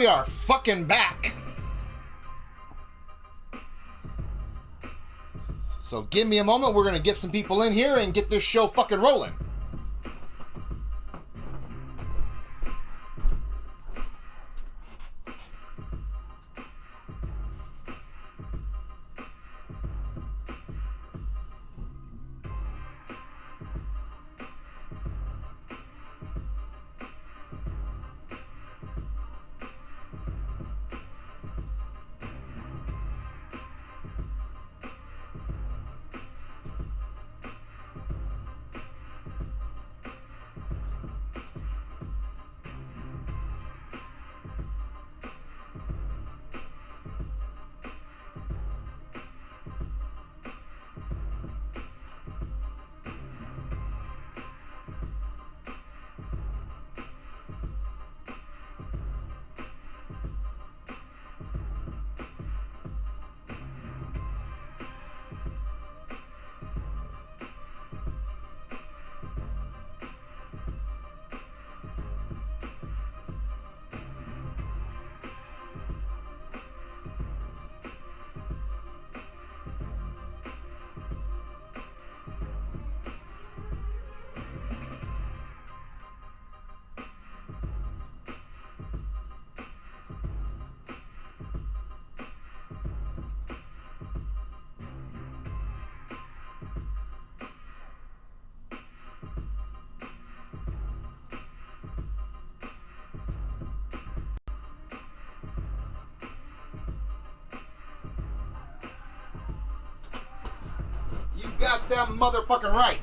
We are fucking back. So give me a moment. We're going to get some people in here and get this show fucking rolling. Got them motherfucking right.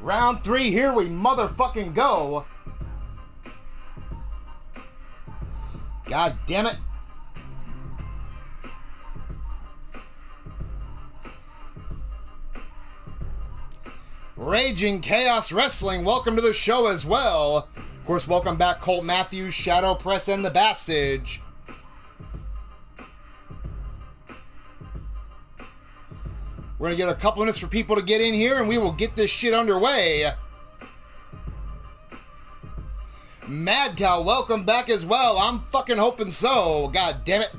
Round 3, here we motherfucking go. God damn it. Raging Chaos Wrestling, welcome to the show as well. Of course, welcome back Colt Matthews, Shadow Press, and the Bastage. We're going to get a couple minutes for people to get in here, and we will get this shit underway. Mad Cow, welcome back as well. I'm fucking hoping so. God damn it.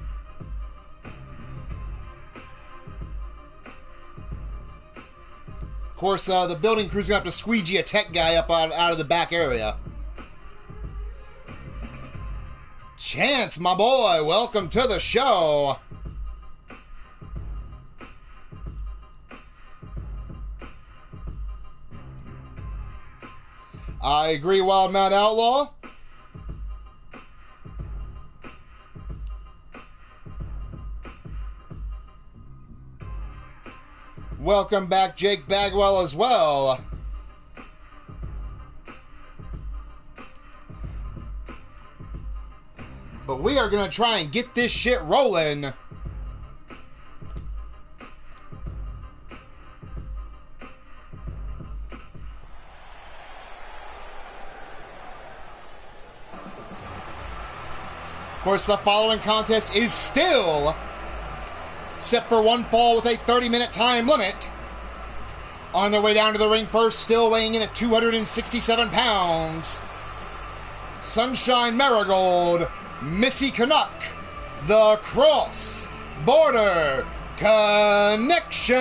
Of course, the building crew's going to have to squeegee a tech guy up out of the back area. Chance, my boy, welcome to the show. I agree, Wild Mount Outlaw. Welcome back, Jake Bagwell, as well. But we are going to try and get this shit rolling. Of course, the following contest is still set for one fall with a 30-minute time limit. On their way down to the ring first, still weighing in at 267 pounds, Sunshine Marigold, Missy Canuck, the Cross Border Connection.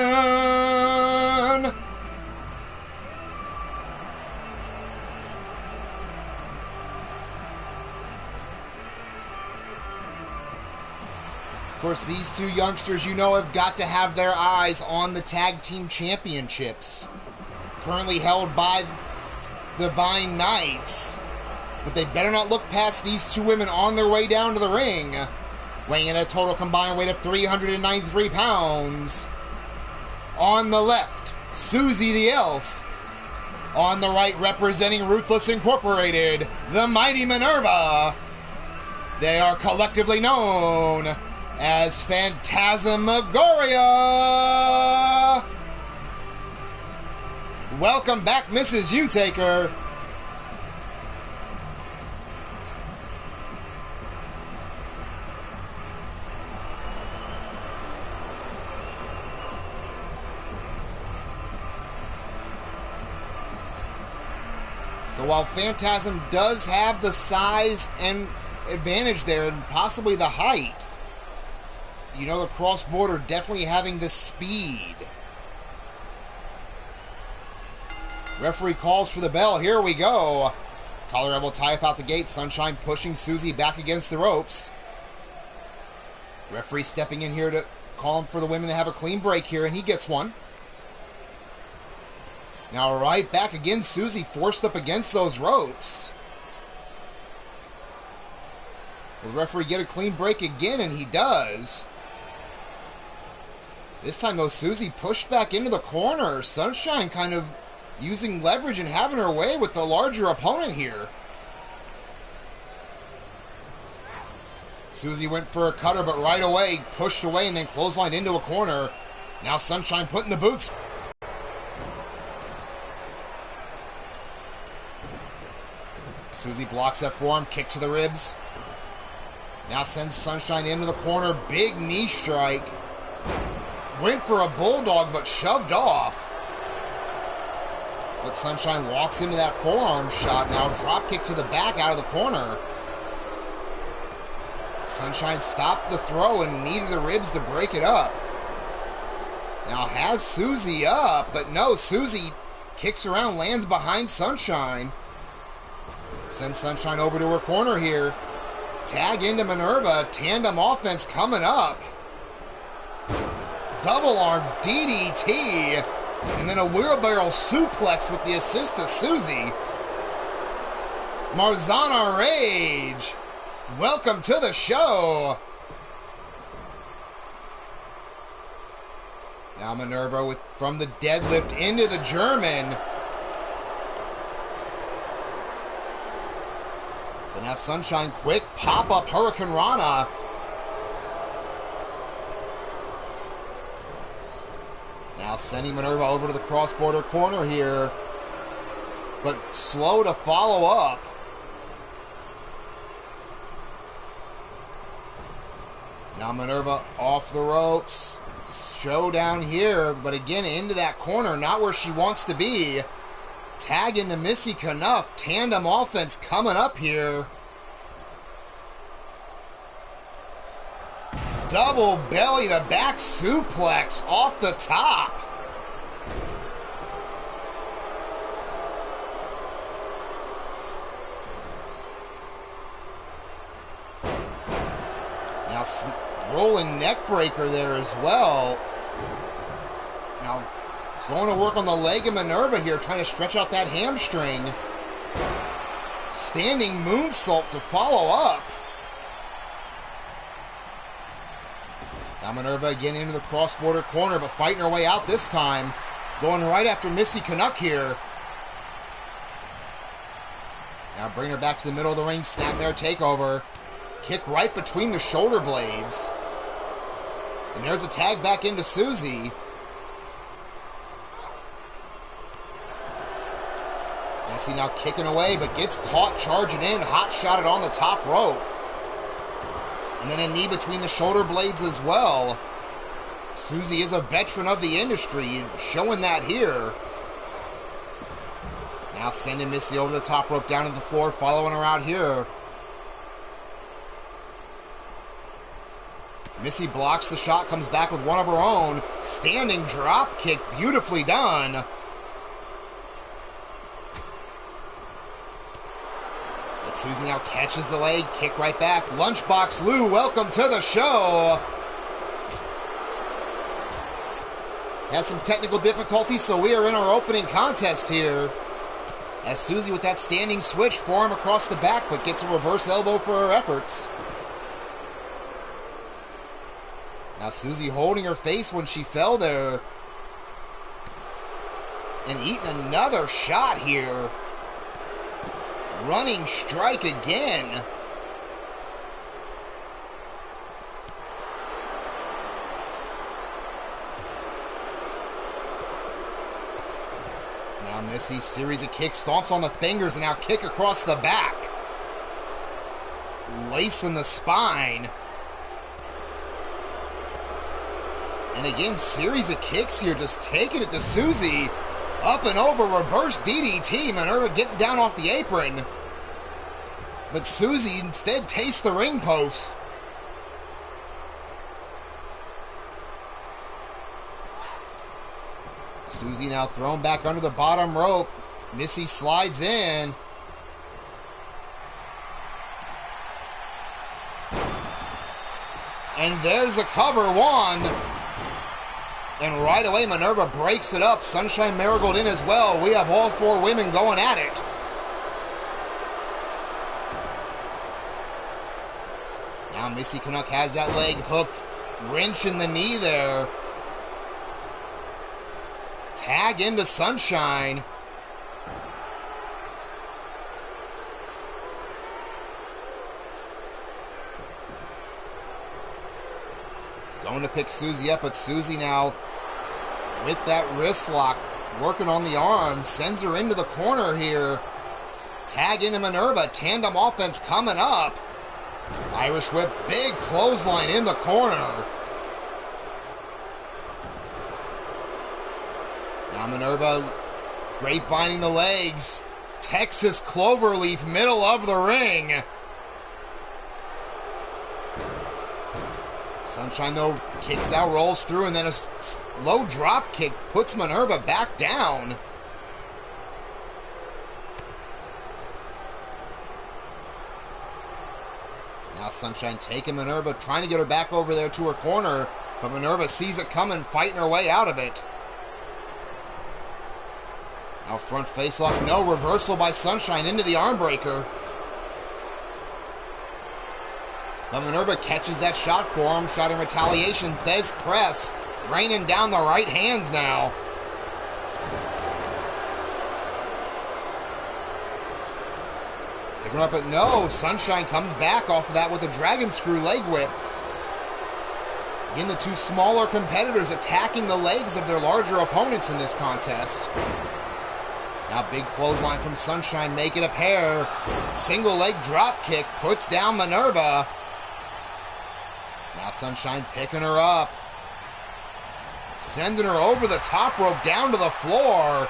Of course, these two youngsters, you know, have got to have their eyes on the Tag Team Championships, currently held by the Divine Knights. But they better not look past these two women on their way down to the ring, weighing in a total combined weight of 393 pounds. On the left, Susie the Elf. On the right, representing Ruthless Incorporated, the Mighty Minerva. They are collectively known as Phantasmagoria. Welcome back, Mrs. U-Taker. So while Phantasm does have the size and advantage there, and possibly the height, you know, the cross-border definitely having the speed. Referee calls for the bell. Here we go. Colorado will tie up out the gate. Sunshine pushing Susie back against the ropes. Referee stepping in here to call for the women to have a clean break here, and he gets one. Now right back again, Susie forced up against those ropes. Will the referee get a clean break again? And he does. This time, though, Susie pushed back into the corner. Sunshine kind of using leverage and having her way with the larger opponent here. Susie went for a cutter, but right away pushed away and then clotheslined into a corner. Now Sunshine putting the boots. Susie blocks that forearm, kick to the ribs. Now sends Sunshine into the corner. Big knee strike. Went for a bulldog, but shoved off. But Sunshine walks into that forearm shot. Now drop kick to the back out of the corner. Sunshine stopped the throw and knee to the ribs to break it up. Now has Susie up, but no, Susie kicks around, lands behind Sunshine. Sends Sunshine over to her corner here. Tag into Minerva. Tandem offense coming up. Double arm DDT. And then a wheelbarrow suplex with the assist of Susie. Marzana Rage. Welcome to the show. Now Minerva from the deadlift into the German. But now Sunshine quick pop-up Hurricane Rana. Now sending Minerva over to the cross-border corner here. But slow to follow up. Now Minerva off the ropes. Showdown here, but again into that corner, not where she wants to be. Tag into Missy Canuck. Tandem offense coming up here. Double belly to back suplex off the top. Now rolling neck breaker there as well. Now going to work on the leg of Minerva here, trying to stretch out that hamstring. Standing moonsault to follow up. Now Minerva again into the cross-border corner, but fighting her way out this time. Going right after Missy Canuck here. Now bring her back to the middle of the ring, snapmare takeover. Kick right between the shoulder blades. And there's a tag back into Susie. Missy now kicking away, but gets caught charging in, hot-shotted on the top rope. And then a knee between the shoulder blades as well. Susie is a veteran of the industry, showing that here. Now sending Missy over the top rope down to the floor, following her out here. Missy blocks the shot, comes back with one of her own. Standing drop kick, beautifully done. But Susie now catches the leg, kick right back. Lunchbox Lou, welcome to the show. Had some technical difficulties, so we are in our opening contest here. As Susie with that standing switch, forearm across the back, but gets a reverse elbow for her efforts. Now Susie holding her face when she fell there. And eating another shot here. Running strike again. Now Missy, series of kicks, stomps on the fingers, and now kick across the back. Lacing the spine. And again, series of kicks here, just taking it to Susie. Up and over, reverse DDT. Minerva getting down off the apron. But Susie instead tastes the ring post. Susie now thrown back under the bottom rope. Missy slides in. And there's a cover, one. And right away, Minerva breaks it up. Sunshine Marigold in as well. We have all four women going at it. Now Missy Canuck has that leg hooked. Wrench in the knee there. Tag into Sunshine. Going to pick Susie up, but Susie now with that wrist lock, working on the arm, sends her into the corner here. Tag into Minerva, tandem offense coming up. Irish whip, big clothesline in the corner. Now Minerva grapevining the legs. Texas Cloverleaf, middle of the ring. Sunshine, though, kicks out, rolls through, and then a low drop kick puts Minerva back down. Now Sunshine taking Minerva, trying to get her back over there to her corner, but Minerva sees it coming, fighting her way out of it. Now front face lock, no, reversal by Sunshine into the arm breaker. But Minerva catches that shot for him. Shot in retaliation. Thez press. Raining down the right hands now. Picking up, but no. Sunshine comes back off of that with a dragon screw leg whip. Again, the two smaller competitors attacking the legs of their larger opponents in this contest. Now big clothesline from Sunshine. Make it a pair. Single leg drop kick puts down Minerva. Now Sunshine picking her up. Sending her over the top rope down to the floor.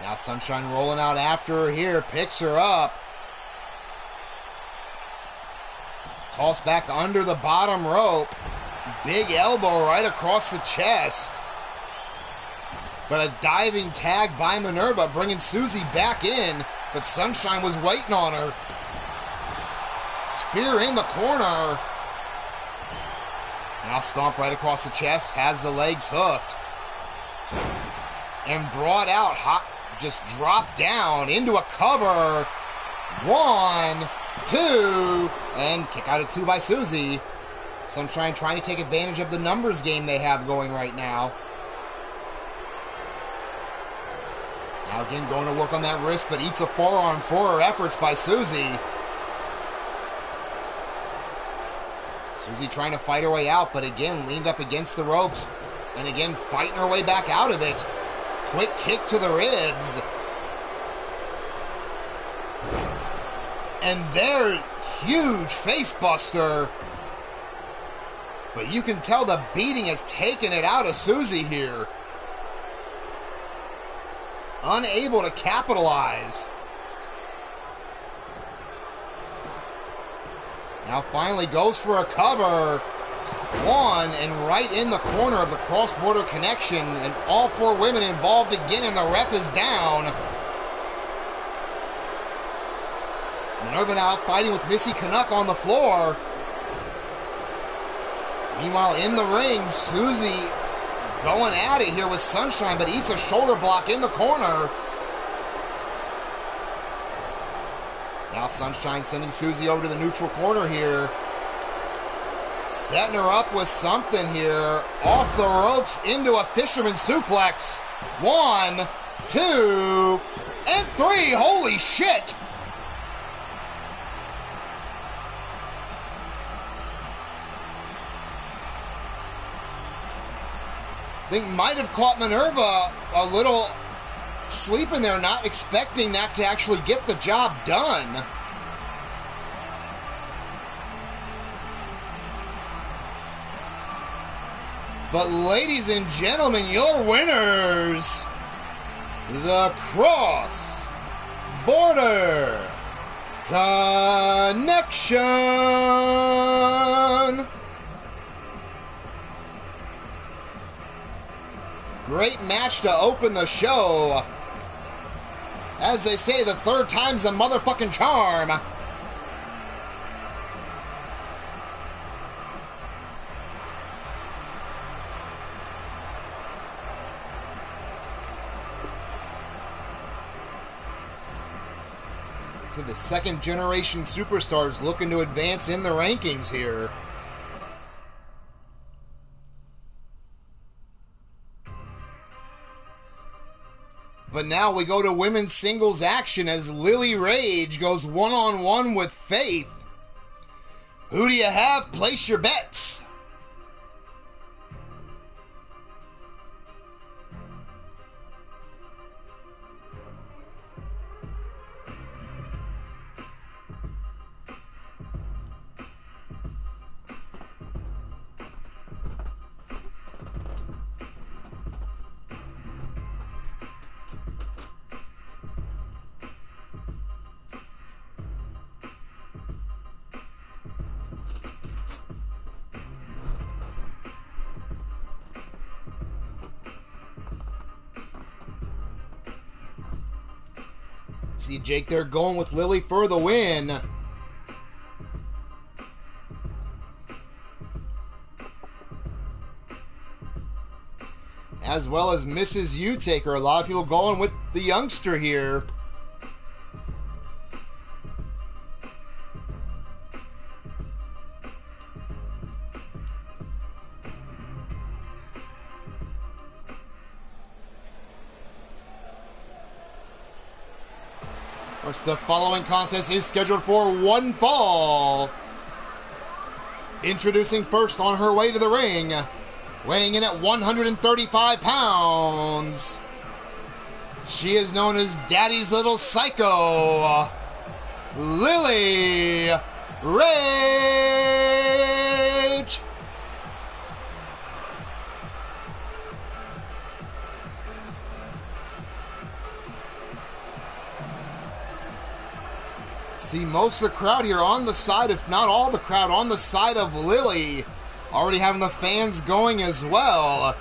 Now Sunshine rolling out after her here. Picks her up. Toss back under the bottom rope. Big elbow right across the chest. But a diving tag by Minerva bringing Susie back in. But Sunshine was waiting on her. Spear in the corner. Now stomp right across the chest. Has the legs hooked. And brought out. Hot, just dropped down into a cover. 1, 2. And kick out at 2 by Susie. Sunshine trying to take advantage of the numbers game they have going right now. Now again going to work on that wrist, but eats a forearm for her efforts by Susie. Susie trying to fight her way out, but again leaned up against the ropes. And again fighting her way back out of it. Quick kick to the ribs. And their huge face buster. But you can tell the beating has taken it out of Susie here. Unable to capitalize. Now finally goes for a cover. 1, and right in the corner of the cross-border connection. And all 4 women involved again, and the ref is down. Minerva now fighting with Missy Canuck on the floor. Meanwhile, in the ring, Susie going at it here with Sunshine, but eats a shoulder block in the corner. Now Sunshine sending Susie over to the neutral corner here. Setting her up with something here. Off the ropes into a fisherman suplex. 1, 2, and 3. Holy shit! I think might have caught Minerva a little sleeping there, not expecting that to actually get the job done. But ladies and gentlemen, your winners, the Cross Border Connection. Great match to open the show. As they say, the third time's a motherfucking charm. To the second generation superstars looking to advance in the rankings here. But now we go to women's singles action as Lily Rage goes one-on-one with Faith. Who do you have? Place your bets. See Jake there going with Lily for the win. As well as Mrs. U-Taker. A lot of people going with the youngster here. Of course, the following contest is scheduled for one fall. Introducing first on her way to the ring, weighing in at 135 pounds. She is known as Daddy's Little Psycho, Lily Rage. See most of the crowd here on the side, if not all the crowd, on the side of Lily. Already having the fans going as well.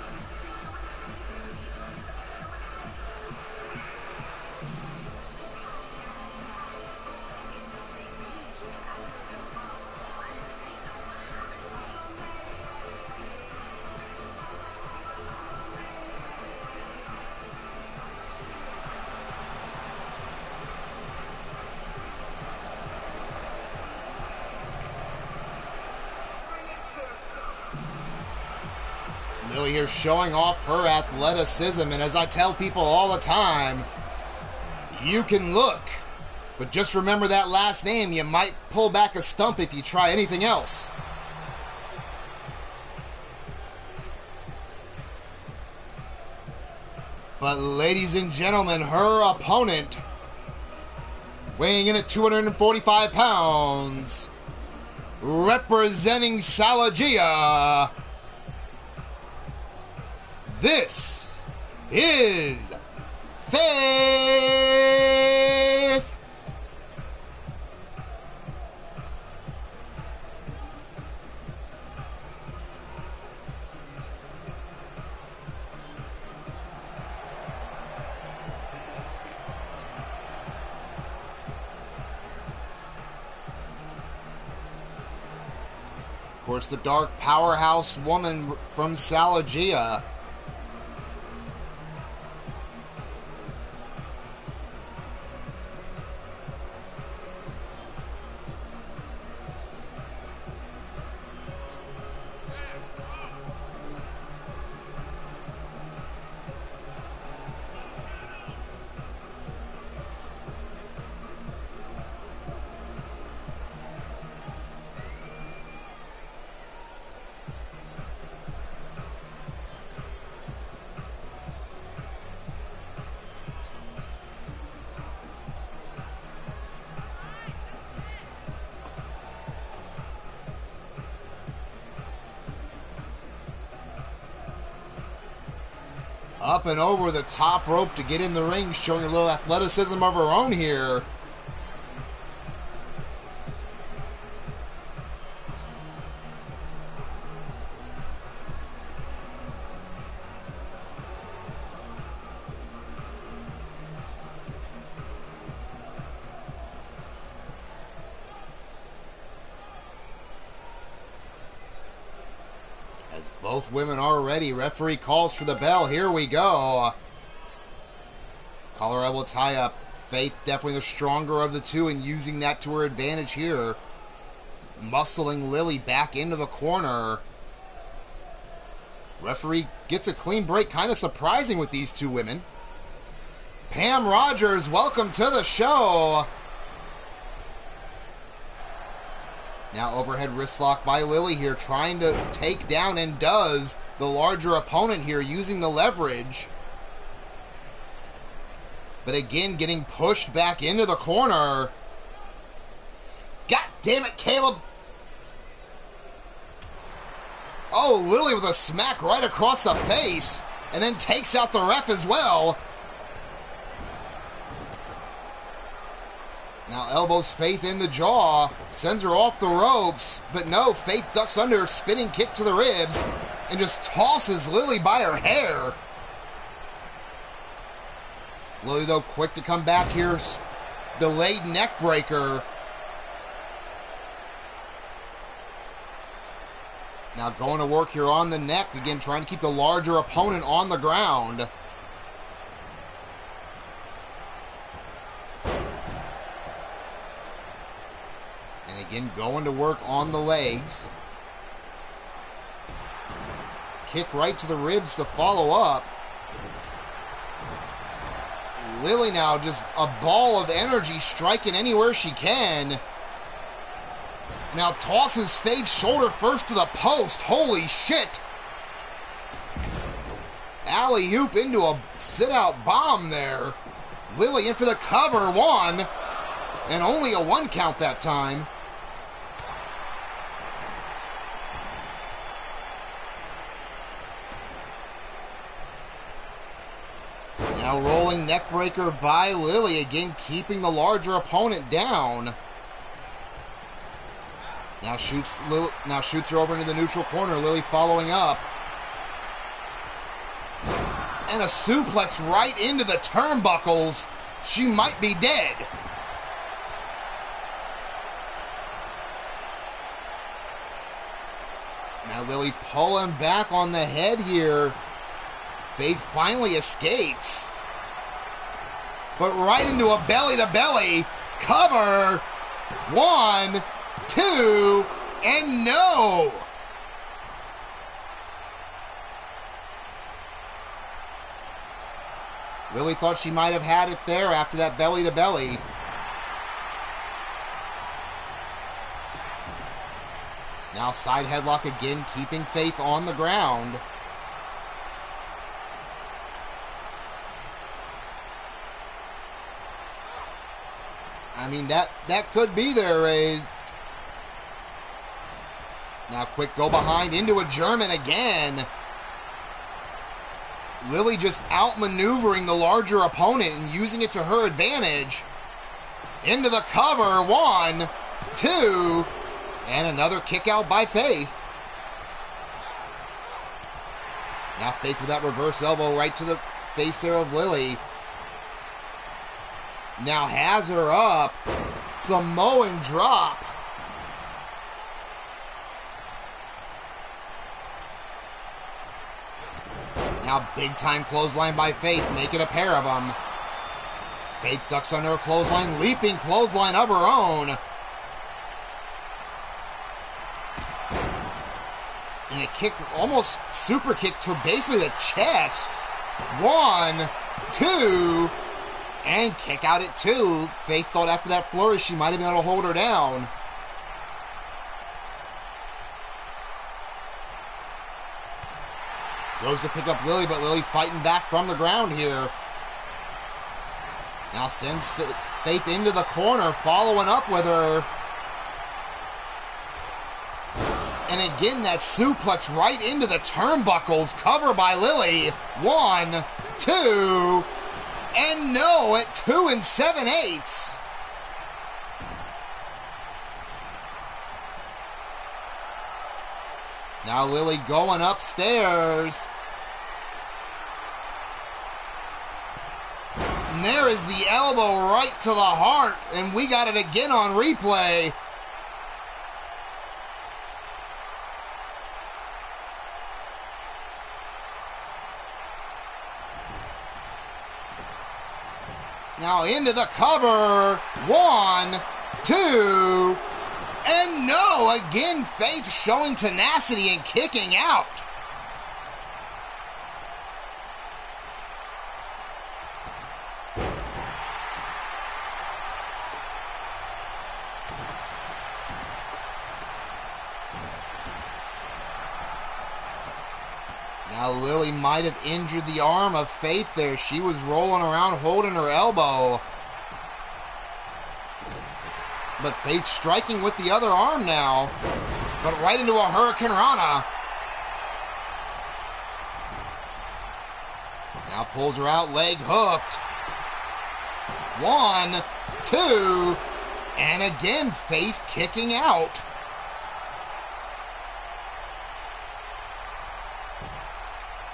Lily here showing off her athleticism, and as I tell people all the time, you can look, but just remember that last name. You might pull back a stump if you try anything else. But ladies and gentlemen, her opponent, weighing in at 245 pounds, representing Salagia, this is Faith. Of course, the dark powerhouse woman from Salagia. Up and over the top rope to get in the ring, showing a little athleticism of her own here. Both women are ready. Referee calls for the bell. Here we go. Collar elbow tie up. Faith definitely the stronger of the two and using that to her advantage here. Muscling Lily back into the corner. Referee gets a clean break. Kind of surprising with these two women. Pam Rogers, welcome to the show. Now overhead wrist lock by Lily here, trying to take down, and does, the larger opponent here, using the leverage. But again, getting pushed back into the corner. God damn it, Caleb. Oh, Lily with a smack right across the face, and then takes out the ref as well. Now elbows Faith in the jaw, sends her off the ropes, but no, Faith ducks under, spinning kick to the ribs, and just tosses Lily by her hair. Lily, though, quick to come back here, delayed neck breaker. Now going to work here on the neck, again trying to keep the larger opponent on the ground. Again, going to work on the legs. Kick right to the ribs to follow up. Lily now just a ball of energy, striking anywhere she can. Now tosses Faith shoulder first to the post. Holy shit. Alley-oop into a sit-out bomb there. Lily in for the cover. One. And only a one count that time. Now rolling neckbreaker by Lily, again keeping the larger opponent down. Now shoots her over into the neutral corner. Lily following up. And a suplex right into the turnbuckles. She might be dead. Now Lily pulling back on the head here. Faith finally escapes. But right into a belly-to-belly cover. 1, 2, and no! Lily thought she might have had it there after that belly-to-belly. Now side headlock again, keeping Faith on the ground. I mean, that could be there, Rays. Now quick go behind into a German again. Lily just outmaneuvering the larger opponent and using it to her advantage. Into the cover. 1, 2, and another kick out by Faith. Now Faith with that reverse elbow right to the face there of Lily. Now has her up. Samoan drop. Now big time clothesline by Faith, making a pair of them. Faith ducks under a clothesline, leaping clothesline of her own. And a kick, almost super kick to basically the chest. 1, 2, and kick out at 2. Faith thought after that flourish she might have been able to hold her down. Goes to pick up Lily, but Lily fighting back from the ground here. Now sends Faith into the corner, following up with her. And again, that suplex right into the turnbuckles. Cover by Lily. 1, 2, and no at 2 7/8. Now Lily going upstairs. And there is the elbow right to the heart. And we got it again on replay. Now into the cover. 1, 2, and no. Again, Faith showing tenacity and kicking out. Now Lily might have injured the arm of Faith there. She was rolling around holding her elbow. But Faith striking with the other arm now. But right into a Hurricane Rana. Now pulls her out, leg hooked. 1, 2, and again Faith kicking out.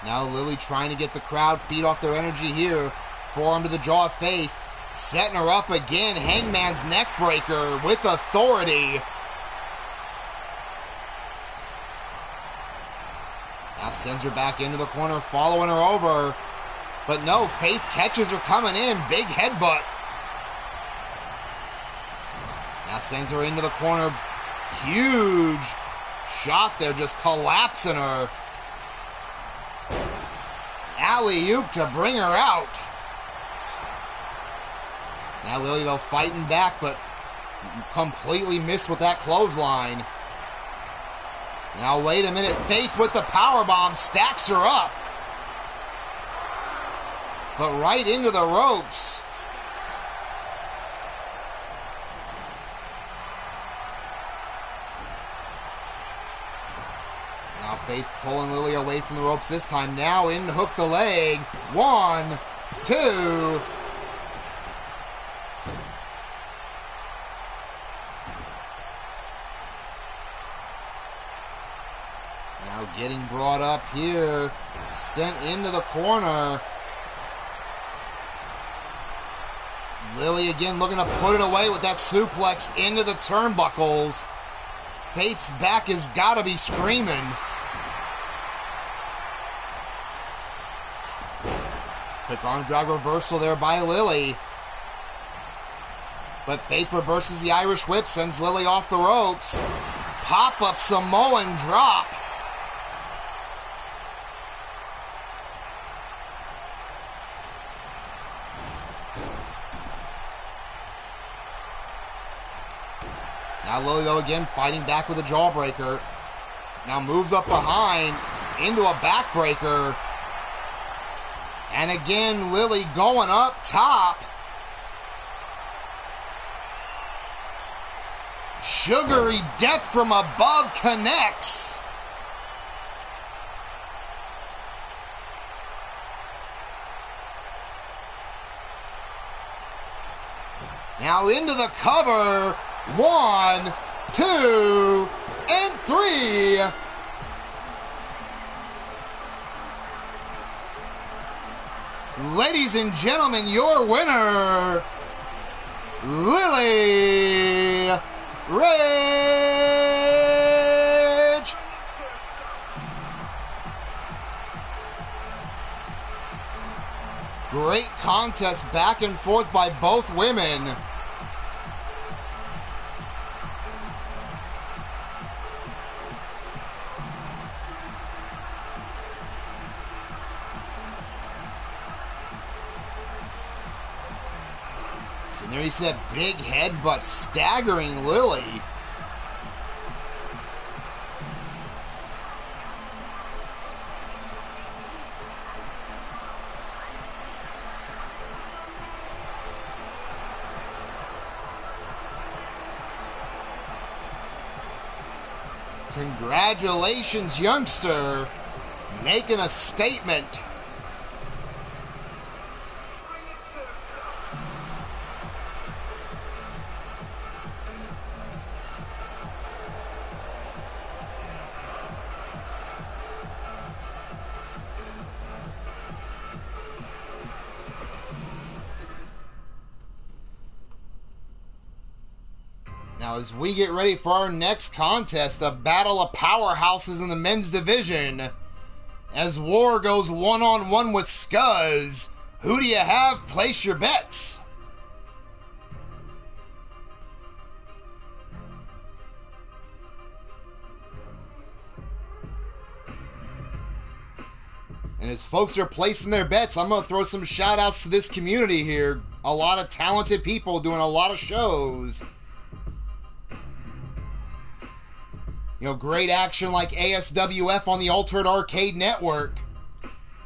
Now Lily trying to get the crowd, feed off their energy here. Forearm to the jaw of Faith. Setting her up again. Hangman's neck breaker with authority. Now sends her back into the corner, following her over. But no, Faith catches her coming in. Big headbutt. Now sends her into the corner. Huge shot there, just collapsing her. Alley-oop to bring her out. Now Lily, though, fighting back, but completely missed with that clothesline. Now, wait a minute. Faith with the powerbomb stacks her up. But right into the ropes. Now Faith pulling Lily away from the ropes this time. Now in to hook the leg. 1, 2. Now getting brought up here. Sent into the corner. Lily again looking to put it away with that suplex into the turnbuckles. Faith's back has got to be screaming. Quick arm drag reversal there by Lily. But Faith reverses the Irish whip, sends Lily off the ropes. Pop-up Samoan drop. Now Lily, though, again fighting back with a jawbreaker. Now moves up behind into a backbreaker. And again, Lily going up top. Sugary death from above connects. Now into the cover. 1, 2, and 3. Ladies and gentlemen, your winner, Lily Rich. Great contest back and forth by both women. And there you see that big headbutt staggering Lily. Congratulations, youngster. Making a statement. Now, as we get ready for our next contest, a battle of powerhouses in the men's division, as War goes one-on-one with Scuzz, who do you have? Place your bets. And as folks are placing their bets, I'm going to throw some shout-outs to this community here. A lot of talented people doing a lot of shows. You know, great action like ASWF on the Altered Arcade Network.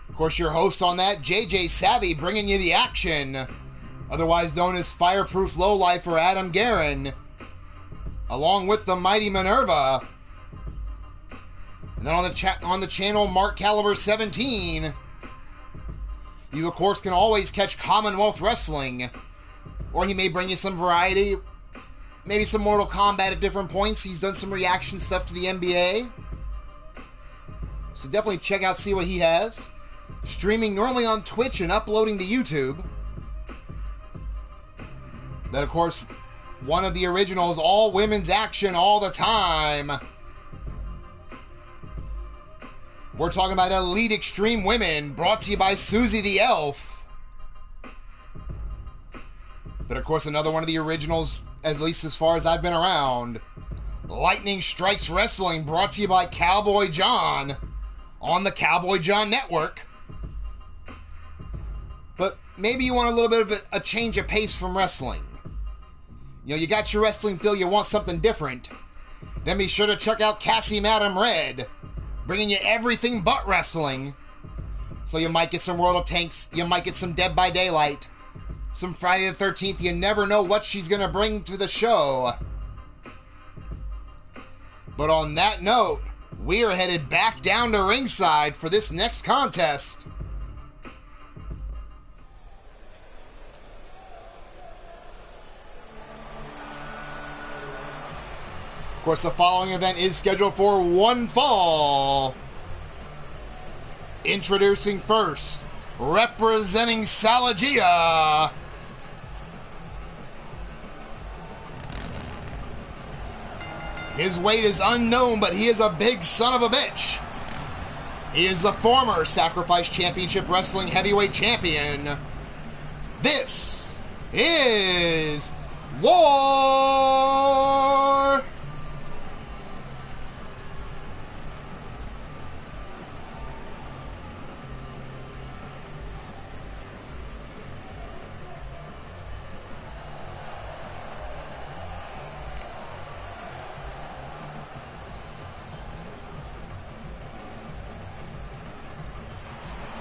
Of course, your host on that, JJ Savvy, bringing you the action. Otherwise known as Fireproof Lowlifer Adam Guerin. Along with the Mighty Minerva. And then on the channel, Mark Caliber 17. You, of course, can always catch Commonwealth Wrestling. Or he may bring you some variety. Maybe some Mortal Kombat at different points. He's done some reaction stuff to the NBA. So definitely check out, see what he has. Streaming normally on Twitch and uploading to YouTube. Then, of course, one of the originals, all women's action all the time. We're talking about Elite Extreme Women, brought to you by Susie the Elf. But, of course, another one of the originals, at least as far as I've been around. Lightning Strikes Wrestling, brought to you by Cowboy John on the Cowboy John Network. But maybe you want a little bit of a change of pace from wrestling. You know, you got your wrestling feel, you want something different. Then be sure to check out Cassie Madam Red, bringing you everything but wrestling. So you might get some World of Tanks, you might get some Dead by Daylight, some Friday the 13th. You never know what she's going to bring to the show. But on that note, we are headed back down to ringside for this next contest. Of course, the following event is scheduled for one fall. Introducing first, representing Salagia, his weight is unknown, but he is a big son of a bitch. He is the former Sacrifice Championship Wrestling Heavyweight Champion. This is War.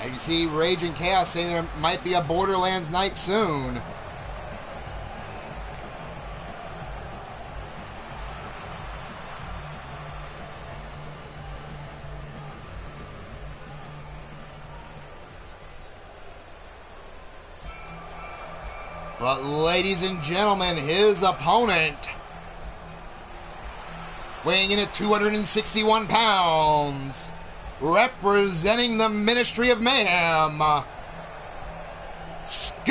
As you see, Rage and Chaos saying there might be a Borderlands night soon. But ladies and gentlemen, his opponent, weighing in at 261 pounds, representing the Ministry of Mayhem, Scuzz.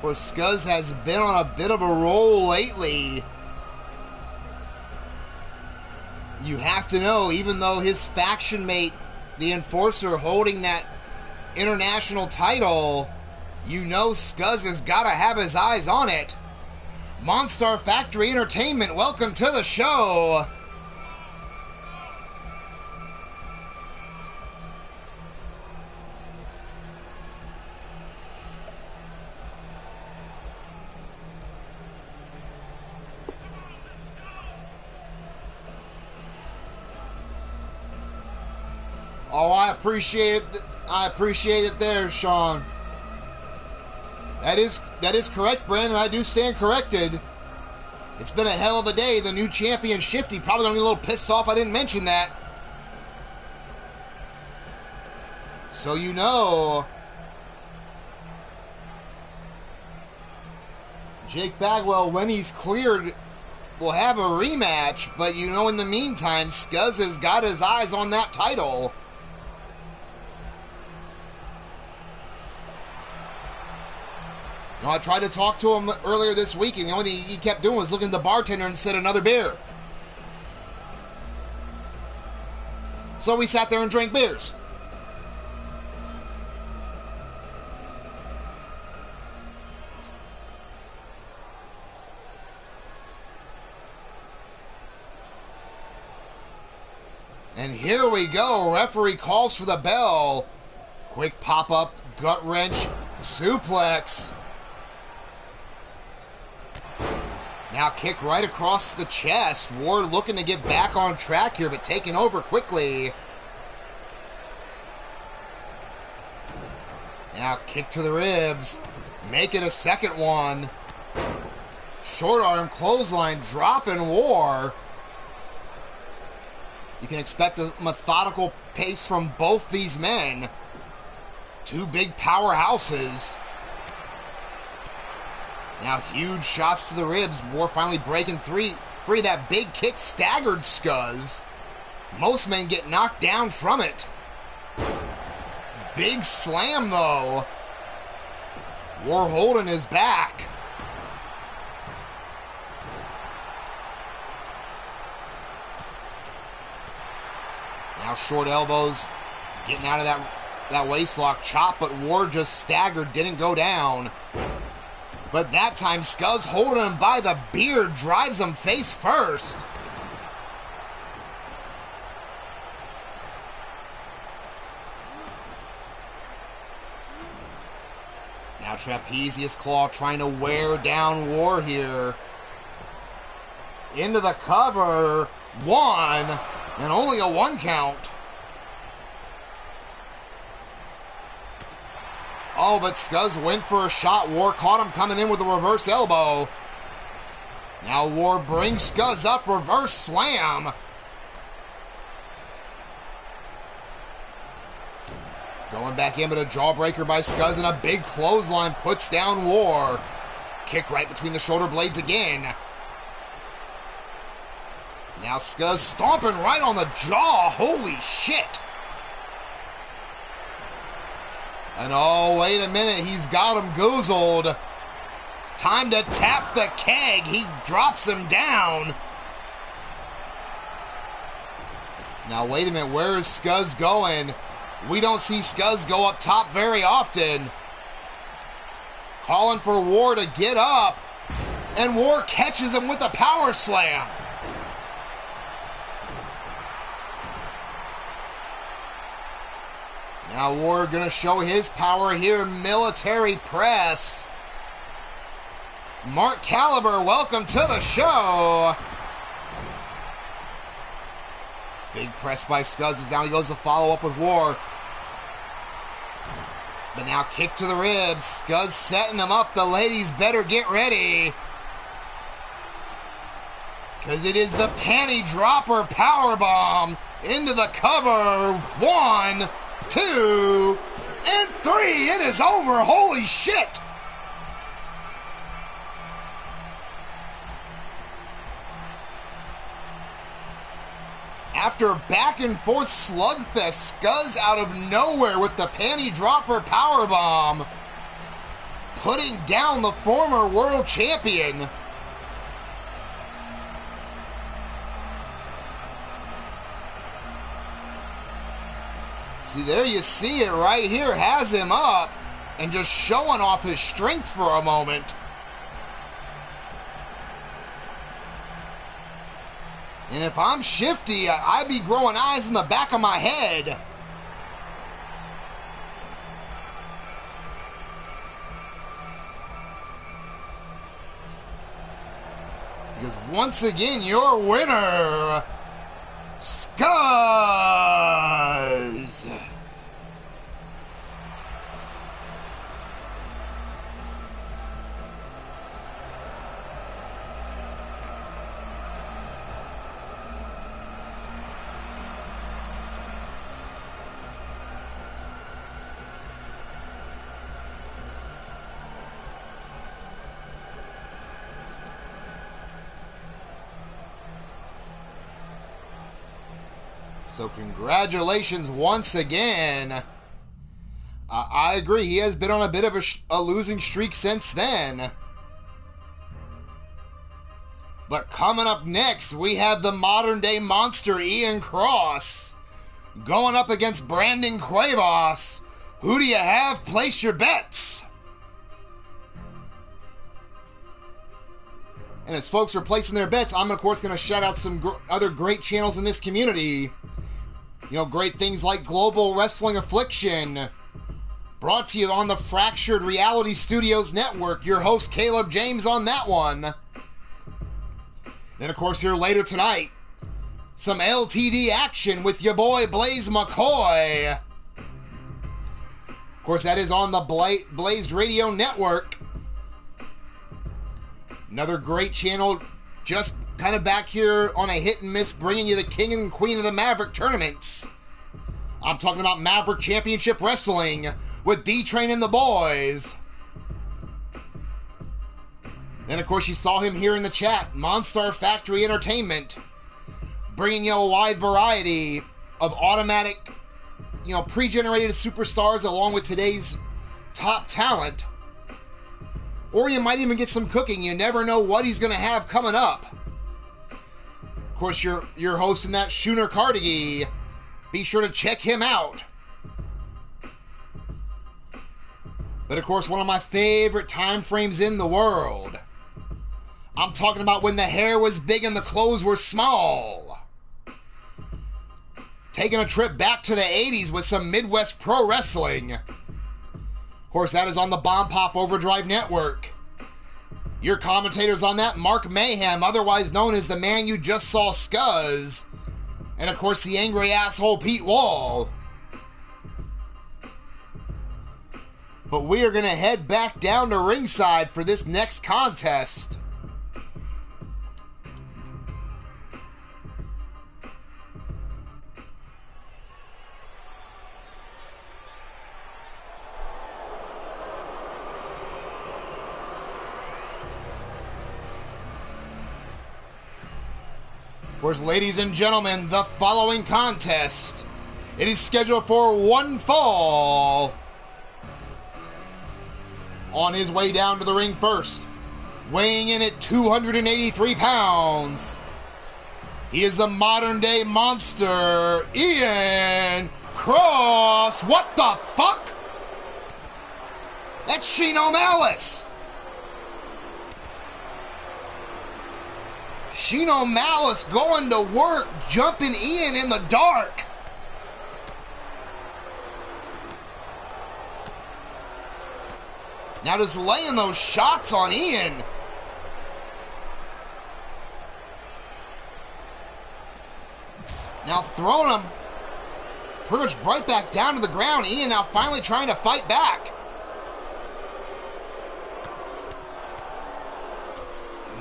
Well, Scuzz has been on a bit of a roll lately. You have to know, even though his faction mate, the Enforcer, holding that international title, you know Scuzz has got to have his eyes on it. Monstar Factory Entertainment, welcome to the show. Oh, I appreciate it. I appreciate it there, Sean. That is correct, Brandon. I do stand corrected. It's been a hell of a day. The new champion, Shifty, probably gonna be a little pissed off I didn't mention that. So you know, Jake Bagwell, when he's cleared, will have a rematch. But you know, in the meantime, Scuzz has got his eyes on that title. I tried to talk to him earlier this week, and the only thing he kept doing was looking at the bartender and said, "Another beer." So we sat there and drank beers. And here we go. Referee calls for the bell. Quick pop-up, gut wrench, suplex. Now kick right across the chest. Ward looking to get back on track here, but taken over quickly. Now kick to the ribs. Make it a second one. Short arm clothesline, dropping War. You can expect a methodical pace from both these men. Two big powerhouses. Now huge shots to the ribs. War finally breaking free. That big kick staggered Scuzz. Most men get knocked down from it. Big slam though. War holding his back. Now short elbows. Getting out of that waistlock chop, but War just staggered, didn't go down. But that time, Scuzz holding him by the beard, drives him face first. Now trapezius claw trying to wear down War here. Into the cover. One, and only a 1 count. Oh, but Scuzz went for a shot. War caught him coming in with a reverse elbow. Now War brings Scuzz up, reverse slam. Going back in, but a jawbreaker by Scuzz and a big clothesline puts down War. Kick right between the shoulder blades again. Now Scuzz stomping right on the jaw. Holy shit. And oh, wait a minute, he's got him goozled. Time to tap the keg. He drops him down. Now, wait a minute, where is Scuzz going? We don't see Scuzz go up top very often. Calling for War to get up. And War catches him with a power slam. Now War gonna show his power here, military press. Mark Caliber, welcome to the show. Big press by Scuzz as now he goes to follow up with War. But now kick to the ribs. Scuzz setting him up. The ladies better get ready. Because it is the panty dropper powerbomb into the cover. 1, 2, and 3. It is over. Holy shit. After a back and forth slugfest, Scuzz out of nowhere with the panty dropper powerbomb, putting down the former world champion. See, there you see it right here, has him up and just showing off his strength for a moment. And if I'm Shifty, I'd be growing eyes in the back of my head. Because once again, your winner, Scuzz. So congratulations once again. I agree, he has been on a bit of a losing streak since then. But coming up next, we have the modern-day monster, Ian Cross, going up against Brandon Cuevas. Who do you have? Place your bets. And as folks are placing their bets, I'm, of course, going to shout out some other great channels in this community. You know, great things like Global Wrestling Affliction, brought to you on the Fractured Reality Studios Network. Your host, Caleb James, on that one. Then, of course, here later tonight, some LTD action with your boy Blaze McCoy. Of course, that is on the Blazed Radio Network. Another great channel, just kind of back here on a hit and miss, bringing you the King and Queen of the Maverick tournaments. I'm talking about Maverick Championship Wrestling with D-Train and the boys. Then, of course, you saw him here in the chat, Monstar Factory Entertainment, bringing you a wide variety of automatic, you know, pre-generated superstars along with today's top talent. Or you might even get some cooking. You never know what he's going to have coming up. Of course, you're hosting that Schooner Carnegie. Be sure to check him out. But, of course, one of my favorite time frames in the world. I'm talking about when the hair was big and the clothes were small. Taking a trip back to the 80s with some Midwest Pro Wrestling. Of course, that is on the Bomb Pop Overdrive Network. Your commentators on that, Mark Mayhem, otherwise known as the man you just saw Scuzz. And, of course, the angry asshole Pete Wall. But we are going to head back down to ringside for this next contest. Of course, ladies and gentlemen, the following contest, it is scheduled for one fall. On his way down to the ring first, weighing in at 283 pounds, he is the modern-day monster, Ian Cross. What the fuck? That's Shino Malice. Shino Malice going to work, jumping Ian in the dark. Now just laying those shots on Ian. Now throwing him pretty much right back down to the ground. Ian now finally trying to fight back.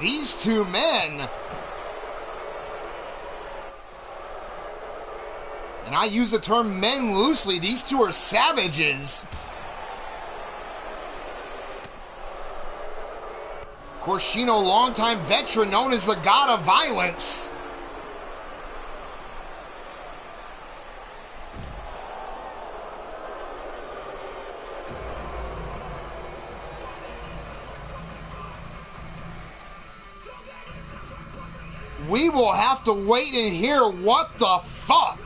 These two men, and I use the term men loosely, these two are savages. Of course, Shino, longtime veteran, known as the God of Violence. We will have to wait and hear what the fuck.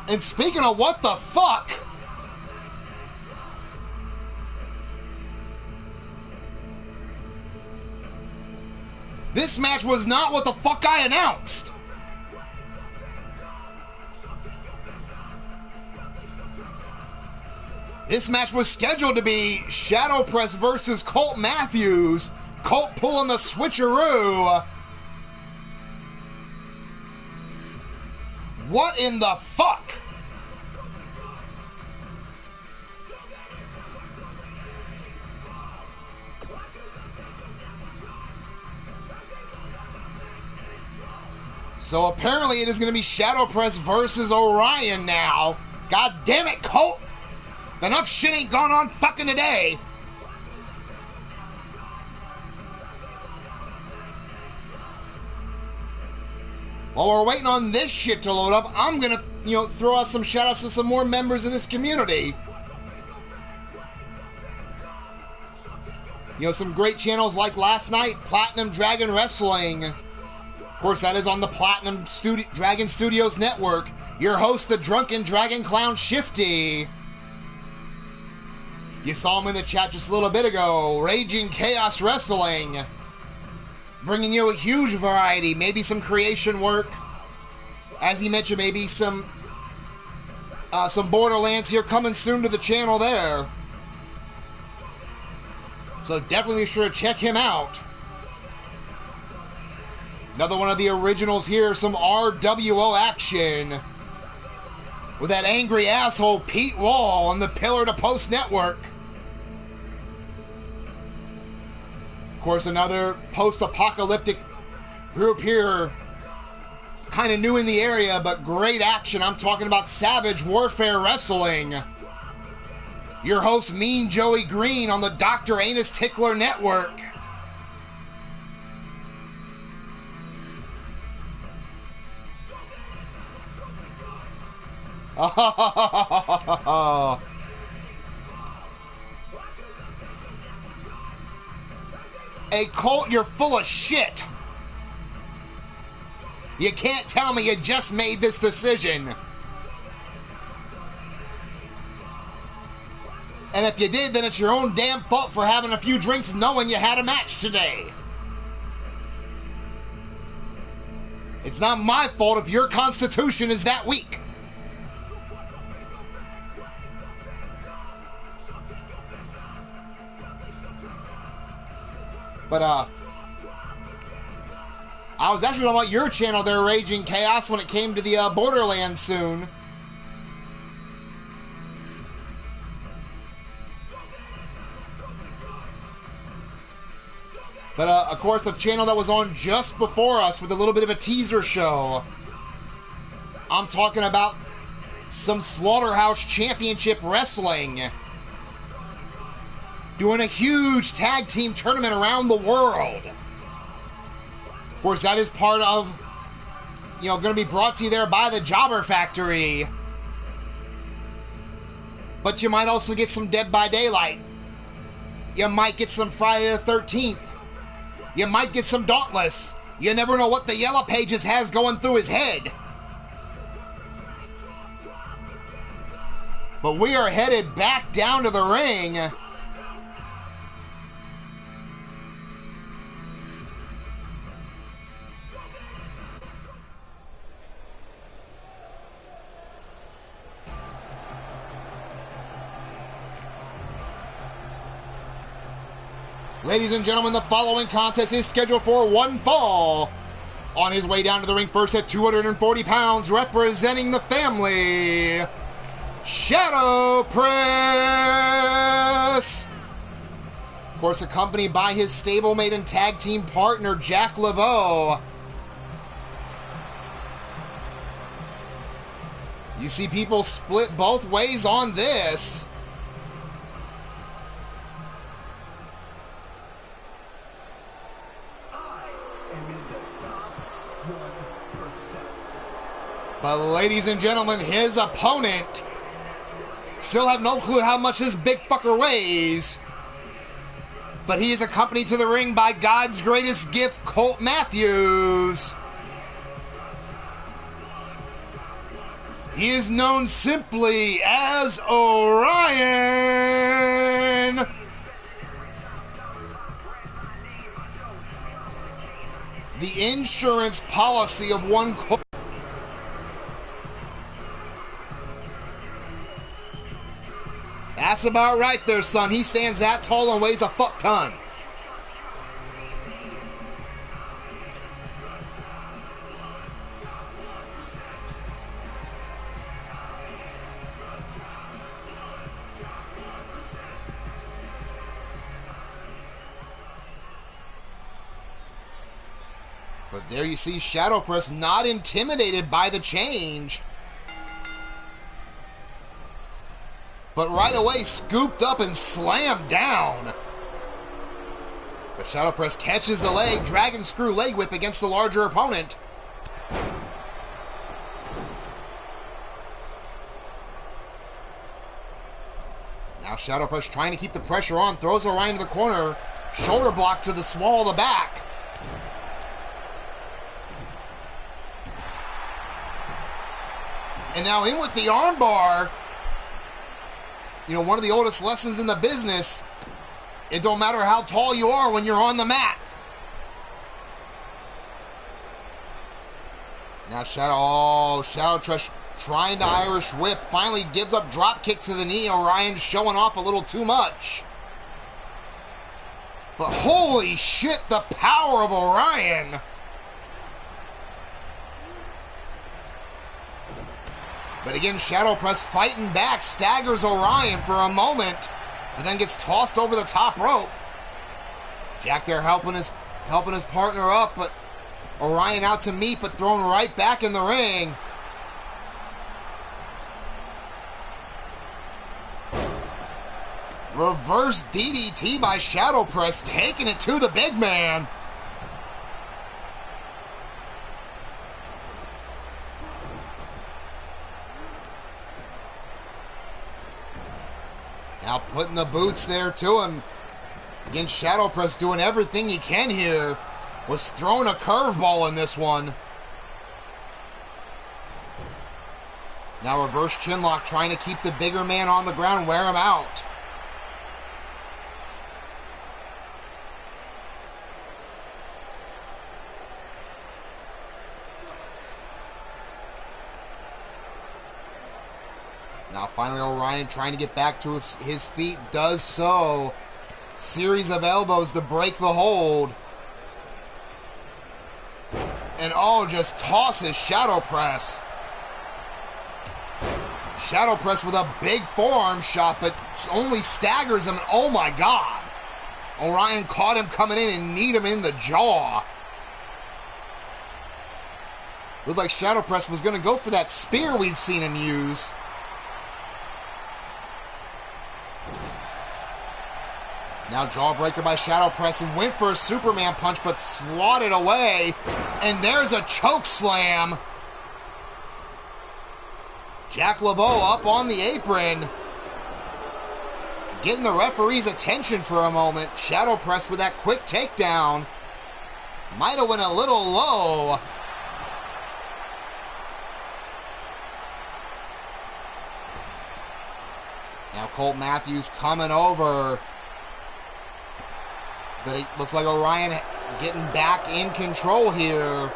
And speaking of what the fuck, this match was not what the fuck I announced. This match was scheduled to be Shadow Press versus Colt Matthews. Colt pulling the switcheroo. What in the fuck? So apparently it is going to be Shadow Press versus Orion now. God damn it, Colt! Enough shit ain't gone on fucking today! While we're waiting on this shit to load up, I'm gonna, throw out some shout-outs to some more members in this community. Some great channels like last night, Platinum Dragon Wrestling. Of course, that is on the Platinum Dragon Studios Network. Your host, the Drunken Dragon Clown Shifty. You saw him in the chat just a little bit ago. Raging Chaos Wrestling. Bringing you a huge variety, maybe some creation work. As he mentioned, maybe some Borderlands here coming soon to the channel there. So definitely be sure to check him out. Another one of the originals here, some RWO action. With that angry asshole Pete Wall on the Pillar to Post Network. Of course, another post-apocalyptic group here. Kind of new in the area, but great action. I'm talking about Savage Warfare Wrestling. Your host, Mean Joey Green, on the Dr. Anus Tickler Network. Hey, Colt, you're full of shit. You can't tell me you just made this decision. And if you did, then it's your own damn fault for having a few drinks knowing you had a match today. It's not my fault if your constitution is that weak. But, I was actually talking about your channel there, Raging Chaos, when it came to the Borderlands soon. But, of course, the channel that was on just before us with a little bit of a teaser show. I'm talking about some Slaughterhouse Championship Wrestling. Doing a huge tag team tournament around the world. Of course, that is part of, going to be brought to you there by the Jobber Factory. But you might also get some Dead by Daylight. You might get some Friday the 13th. You might get some Dauntless. You never know what the Yellow Pages has going through his head. But we are headed back down to the ring. Ladies and gentlemen, the following contest is scheduled for one fall. On his way down to the ring first at 240 pounds, representing the family, Shadow Press. Of course, accompanied by his stablemate and tag team partner, Jack Laveau. You see people split both ways on this. But ladies and gentlemen, his opponent still have no clue how much this big fucker weighs. But he is accompanied to the ring by God's greatest gift, Colt Matthews. He is known simply as Orion. The insurance policy of one Colt. That's about right there, son. He stands that tall and weighs a fuck ton. But there you see Shadow Press not intimidated by the change. but right away scooped up and slammed down. But Shadow Press catches the leg, dragon screw leg whip against the larger opponent. Now Shadow Press trying to keep the pressure on, throws Orion to the corner, shoulder block to the small of the back. And now in with the armbar. You know, one of the oldest lessons in the business, it don't matter how tall you are when you're on the mat. Now Shadow Press trying to Irish whip, finally gives up drop kick to the knee. Orion showing off a little too much. But holy shit, the power of Orion. But again, Shadow Press fighting back, staggers Orion for a moment, and then gets tossed over the top rope. Jack there helping his partner up, but Orion out to meet, but thrown right back in the ring. Reverse DDT by Shadow Press, taking it to the big man. Now putting the boots there to him. Again, Shadow Press doing everything he can here. Was throwing a curveball in this one. Now reverse chinlock, trying to keep the bigger man on the ground, wear him out. Now finally Orion trying to get back to his feet, does so. Series of elbows to break the hold. And just tosses Shadow Press. Shadow Press with a big forearm shot, but only staggers him. Oh my God. Orion caught him coming in and kneed him in the jaw. Looked like Shadow Press was going to go for that spear we've seen him use. Now jawbreaker by Shadow Press, and went for a Superman punch, but swatted away. And there's a choke slam. Jack Laveau up on the apron, getting the referee's attention for a moment. Shadow Press with that quick takedown. Might have went a little low. Now Colt Matthews coming over. But it looks like Orion getting back in control here.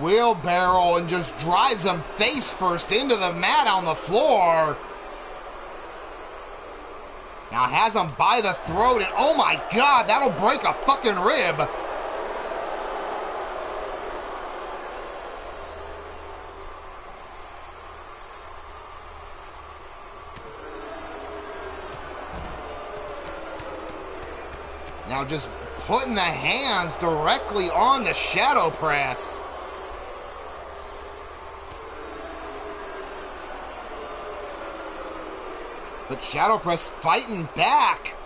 Wheelbarrow and just drives him face first into the mat on the floor. Now has him by the throat, and oh my God, that'll break a fucking rib. Now just putting the hands directly on the Shadow Press. But Shadow Press fighting back.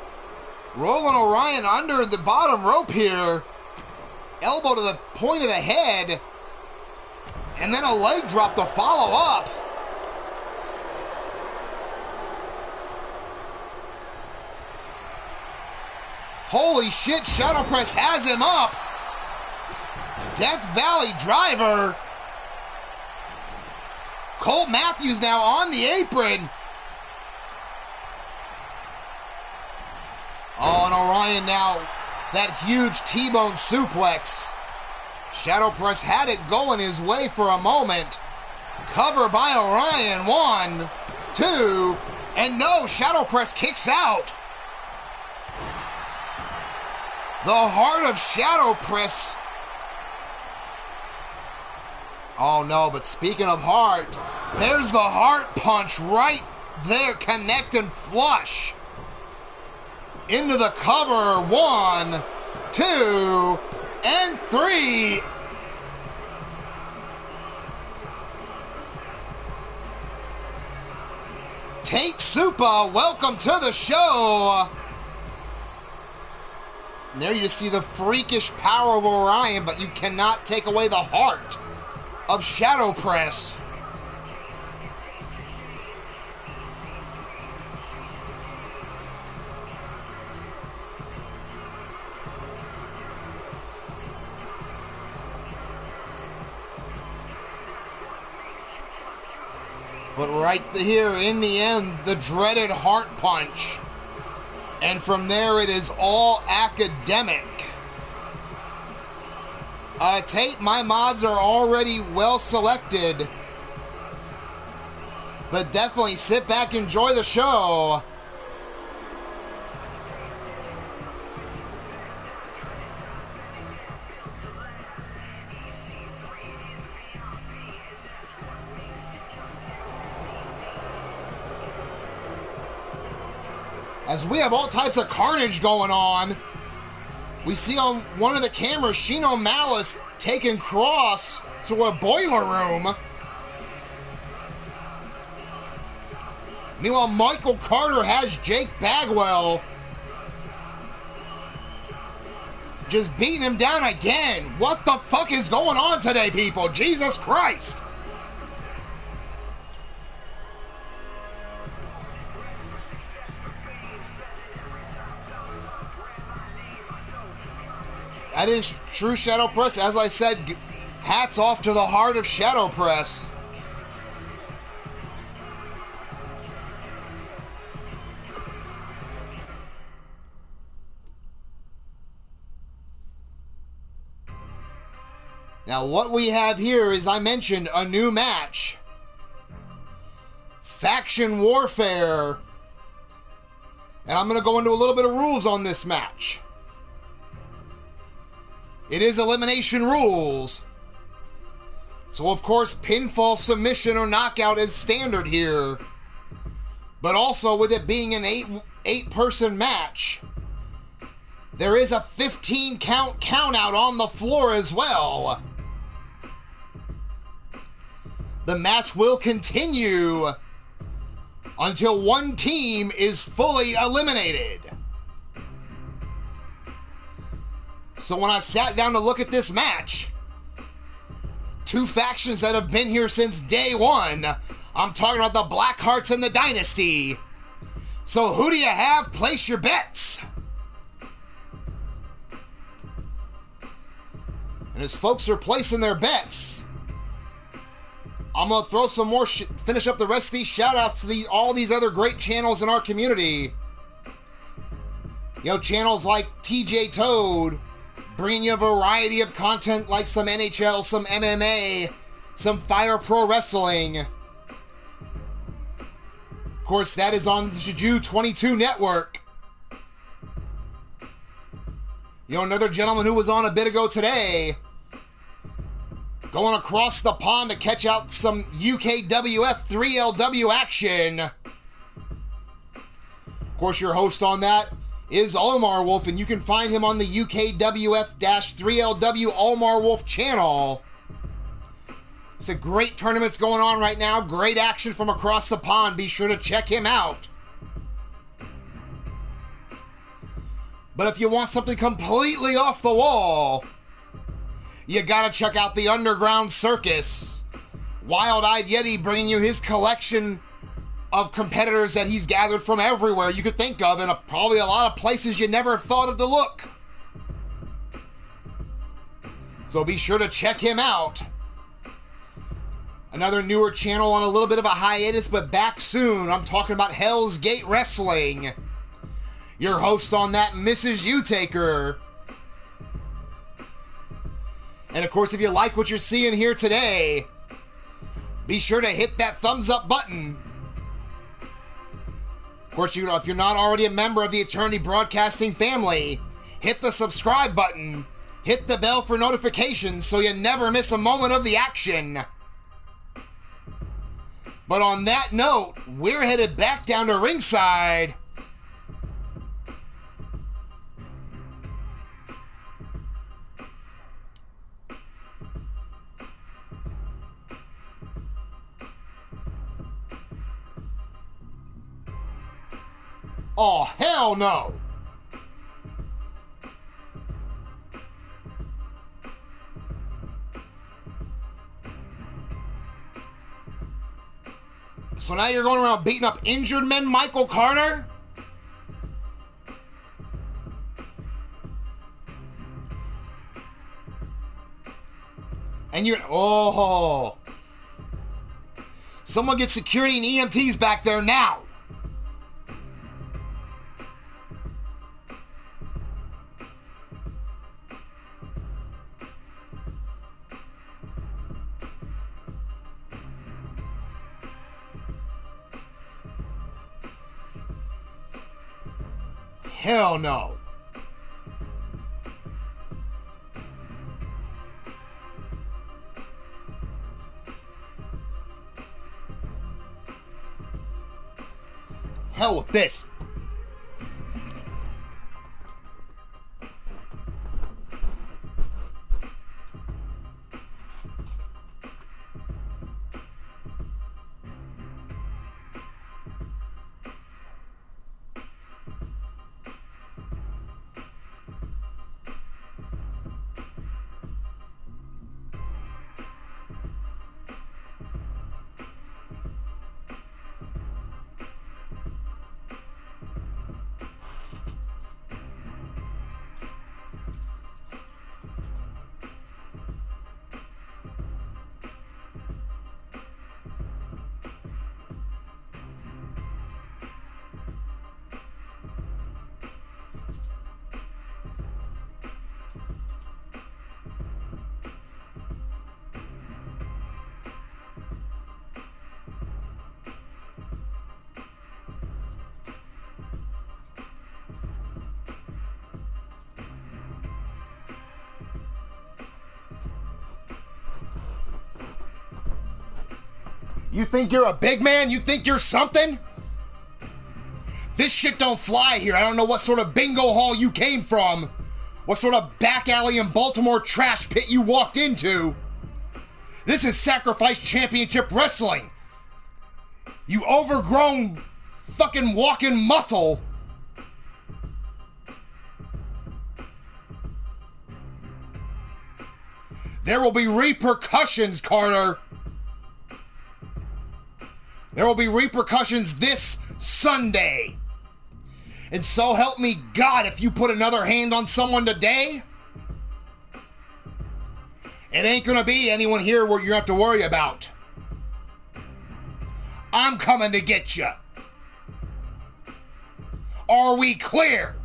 Rolling Orion under the bottom rope here. Elbow to the point of the head. And then a leg drop to follow up. Holy shit, Shadow Press has him up. Death Valley driver. Colt Matthews now on the apron. And Orion now, that huge T-bone suplex. Shadow Press had it going his way for a moment. Cover by Orion, 1, 2, and no, Shadow Press kicks out. The heart of Shadow Press. Oh no, but speaking of heart, there's the heart punch right there, connecting flush. Into the cover, 1, 2, and 3. Tate Supa, welcome to the show. And there you just see the freakish power of Orion, but you cannot take away the heart of Shadow Press. But right here, in the end, the dreaded heart punch. And from there, it is all academic. Tate, my mods are already well selected. But definitely sit back, enjoy the show. As we have all types of carnage going on, we see on one of the cameras Shino Malice taking Cross to a boiler room. Meanwhile, Michael Carter has Jake Bagwell. Just beating him down again. What the fuck is going on today, people? Jesus Christ. That is true Shadow Press. As I said, hats off to the heart of Shadow Press. Now what we have here is, I mentioned, a new match. Faction Warfare. And I'm going to go into a little bit of rules on this match. It is elimination rules. So, of course, pinfall, submission, or knockout is standard here. But also, with it being an eight-person match, there is a 15-count countout on the floor as well. The match will continue until one team is fully eliminated. So when I sat down to look at this match, two factions that have been here since day one, I'm talking about the Blackhearts and the Dynasty. So who do you have? Place your bets. And as folks are placing their bets, I'm going to throw some more, finish up the rest of these shout-outs to all these other great channels in our community. You know, channels like TJ Toad, bringing you a variety of content like some NHL, some MMA, some Fire Pro Wrestling. Of course, that is on the Juju 22 network. You know, another gentleman who was on a bit ago today, going across the pond to catch out some UKWF 3LW action. Of course, your host on that is Omar Wolf, and you can find him on the UKWF-3LW Omar Wolf channel. It's a great tournament's going on right now. Great action from across the pond. Be sure to check him out. But if you want something completely off the wall, you gotta check out the Underground Circus. Wild-Eyed Yeti bringing you his collection of competitors that he's gathered from everywhere you could think of, and probably a lot of places you never thought of to look. So be sure to check him out. Another newer channel on a little bit of a hiatus, but back soon. I'm talking about Hell's Gate Wrestling. Your host on that, Mrs. U-Taker. And of course, if you like what you're seeing here today, be sure to hit that thumbs up button. Of course, if you're not already a member of the Eternity Broadcasting family, hit the subscribe button, hit the bell for notifications so you never miss a moment of the action. But on that note, we're headed back down to ringside. Oh, hell no. So now you're going around beating up injured men, Michael Carter? And you're... Oh. Someone get security and EMTs back there now. Hell no. Hell with this. You think you're a big man? You think you're something? This shit don't fly here. I don't know what sort of bingo hall you came from. What sort of back alley in Baltimore trash pit you walked into. This is Sacrifice Championship Wrestling. You overgrown fucking walking muscle. There will be repercussions, Carter. There will be repercussions this Sunday. And so help me God, if you put another hand on someone today, it ain't gonna be anyone here where you have to worry about. I'm coming to get you. Are we clear?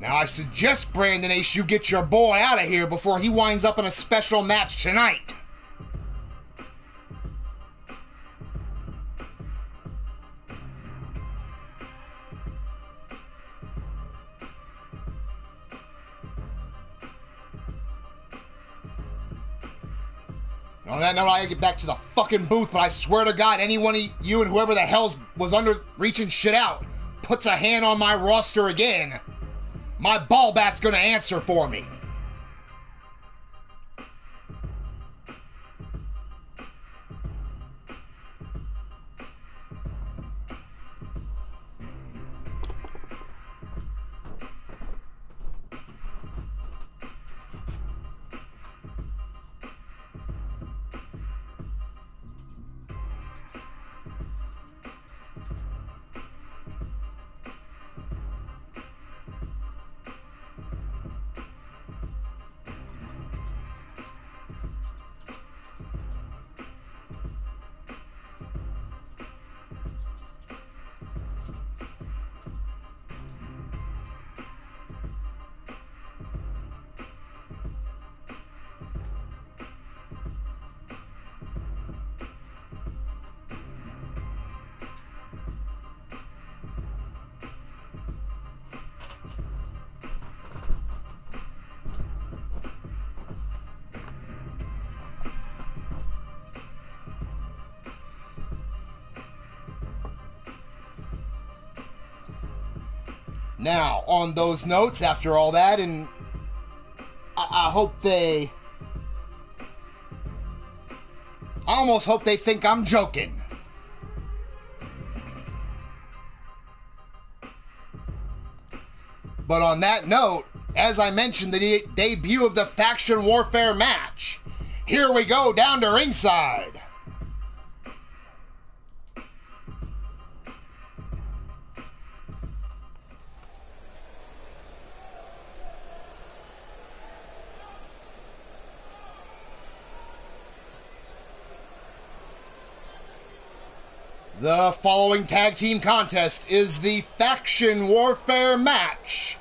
Now, I suggest, Brandon Ace, you get your boy out of here before he winds up in a special match tonight. On that note, I gotta get back to the fucking booth, but I swear to God, anyone of you and whoever the hell was under reaching shit out puts a hand on my roster again, my ball bat's gonna answer for me. Now, on those notes, after all that, and I hope they... I almost hope they think I'm joking. But on that note, as I mentioned, the debut of the Faction Warfare match. Here we go, down to ringside. The following tag team contest is the Faction Warfare match,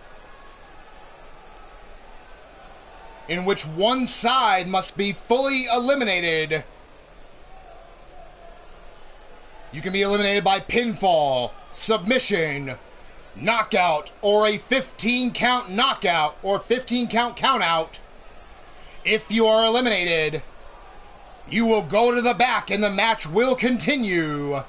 in which one side must be fully eliminated. You can be eliminated by pinfall, submission, knockout, or a 15-count knockout or 15-count countout. If you are eliminated, you will go to the back and the match will continue.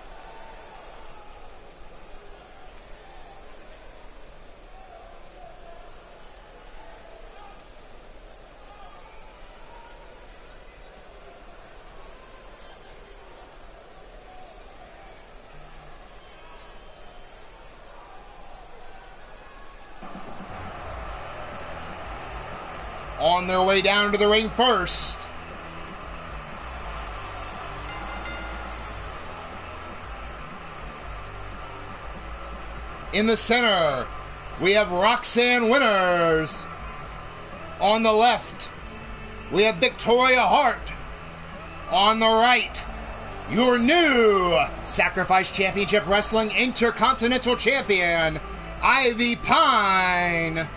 On their way down to the ring first, in the center, we have Roxanne Winners. On the left, we have Victoria Hart. On the right, your new Sacrifice Championship Wrestling Intercontinental Champion, Ivy Pine.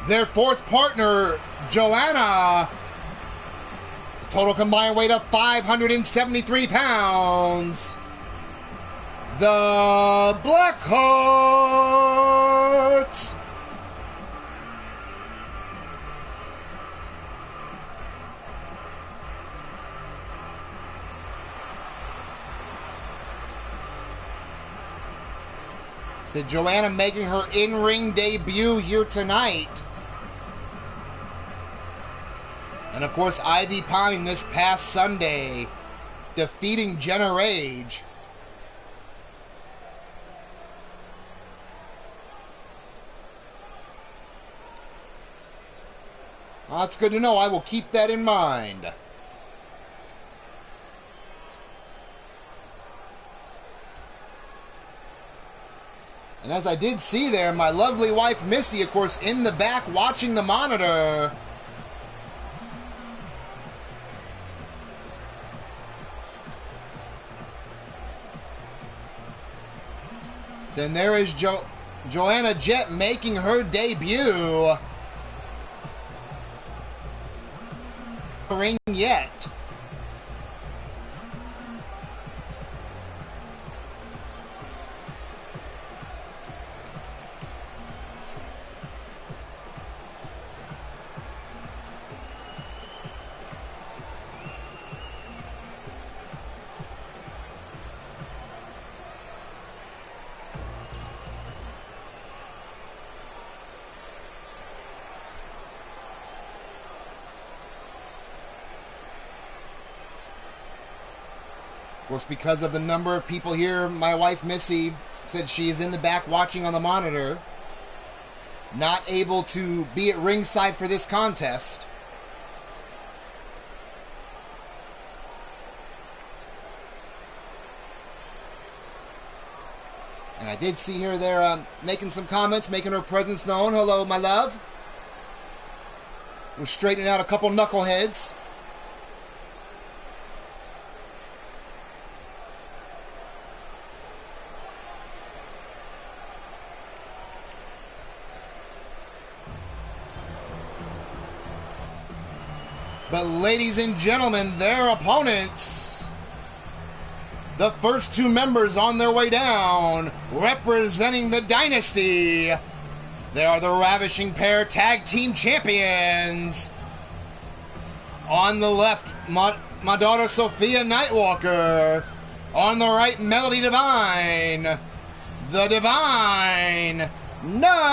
Their fourth partner, Joanna. Total combined weight of 573 pounds. The Blackhearts. So Joanna making her in-ring debut here tonight. And of course, Ivy Pine this past Sunday, defeating Jenna Rage. Well, that's good to know. I will keep that in mind. And as I did see there, my lovely wife Missy, of course, in the back watching the monitor. And there is Joanna Jett making her debut. Ring yet. Of course, because of the number of people here, my wife Missy said she is in the back watching on the monitor, not able to be at ringside for this contest. And I did see her there making some comments, making her presence known. Hello, my love. We're straightening out a couple knuckleheads. But ladies and gentlemen, their opponents, the first two members on their way down, representing the Dynasty, they are the Ravishing Pair Tag Team Champions. On the left, my daughter Sophia Nightwalker. On the right, Melody Divine. the Divine Knights.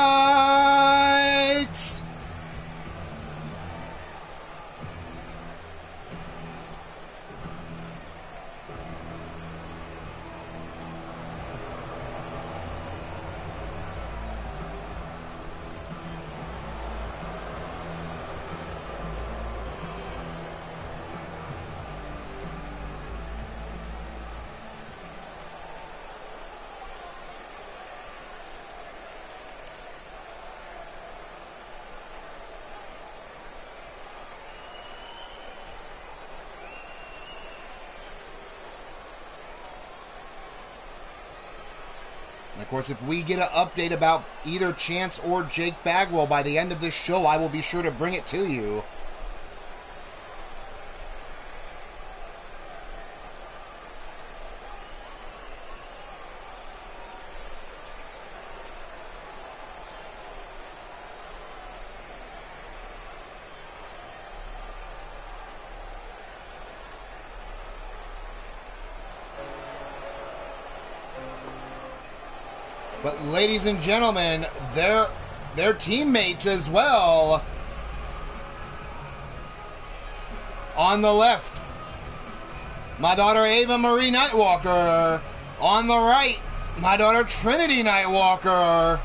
And of course, if we get an update about either Chance or Jake Bagwell by the end of this show, I will be sure to bring it to you. But ladies and gentlemen, their teammates as well. On the left, my daughter Ava Marie Nightwalker. On the right, my daughter Trinity Nightwalker.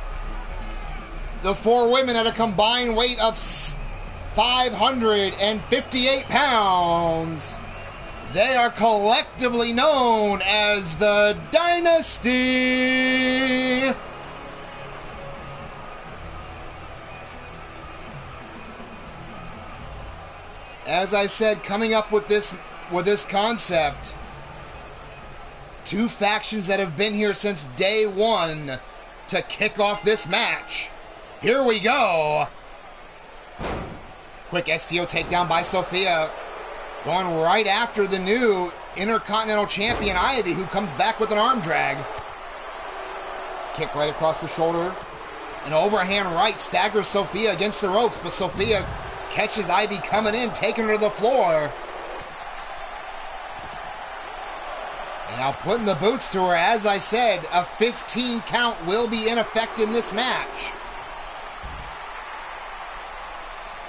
The four women at a combined weight of 558 pounds. They are collectively known as the Dynasty. As I said, coming up with this concept, two factions that have been here since day one to kick off this match. Here we go. Quick STO takedown by Sophia. Going right after the new Intercontinental Champion Ivy, who comes back with an arm drag. Kick right across the shoulder. An overhand right staggers Sophia against the ropes, but Sophia catches Ivy coming in, taking her to the floor. And now putting the boots to her. As I said, a 15 count will be in effect in this match.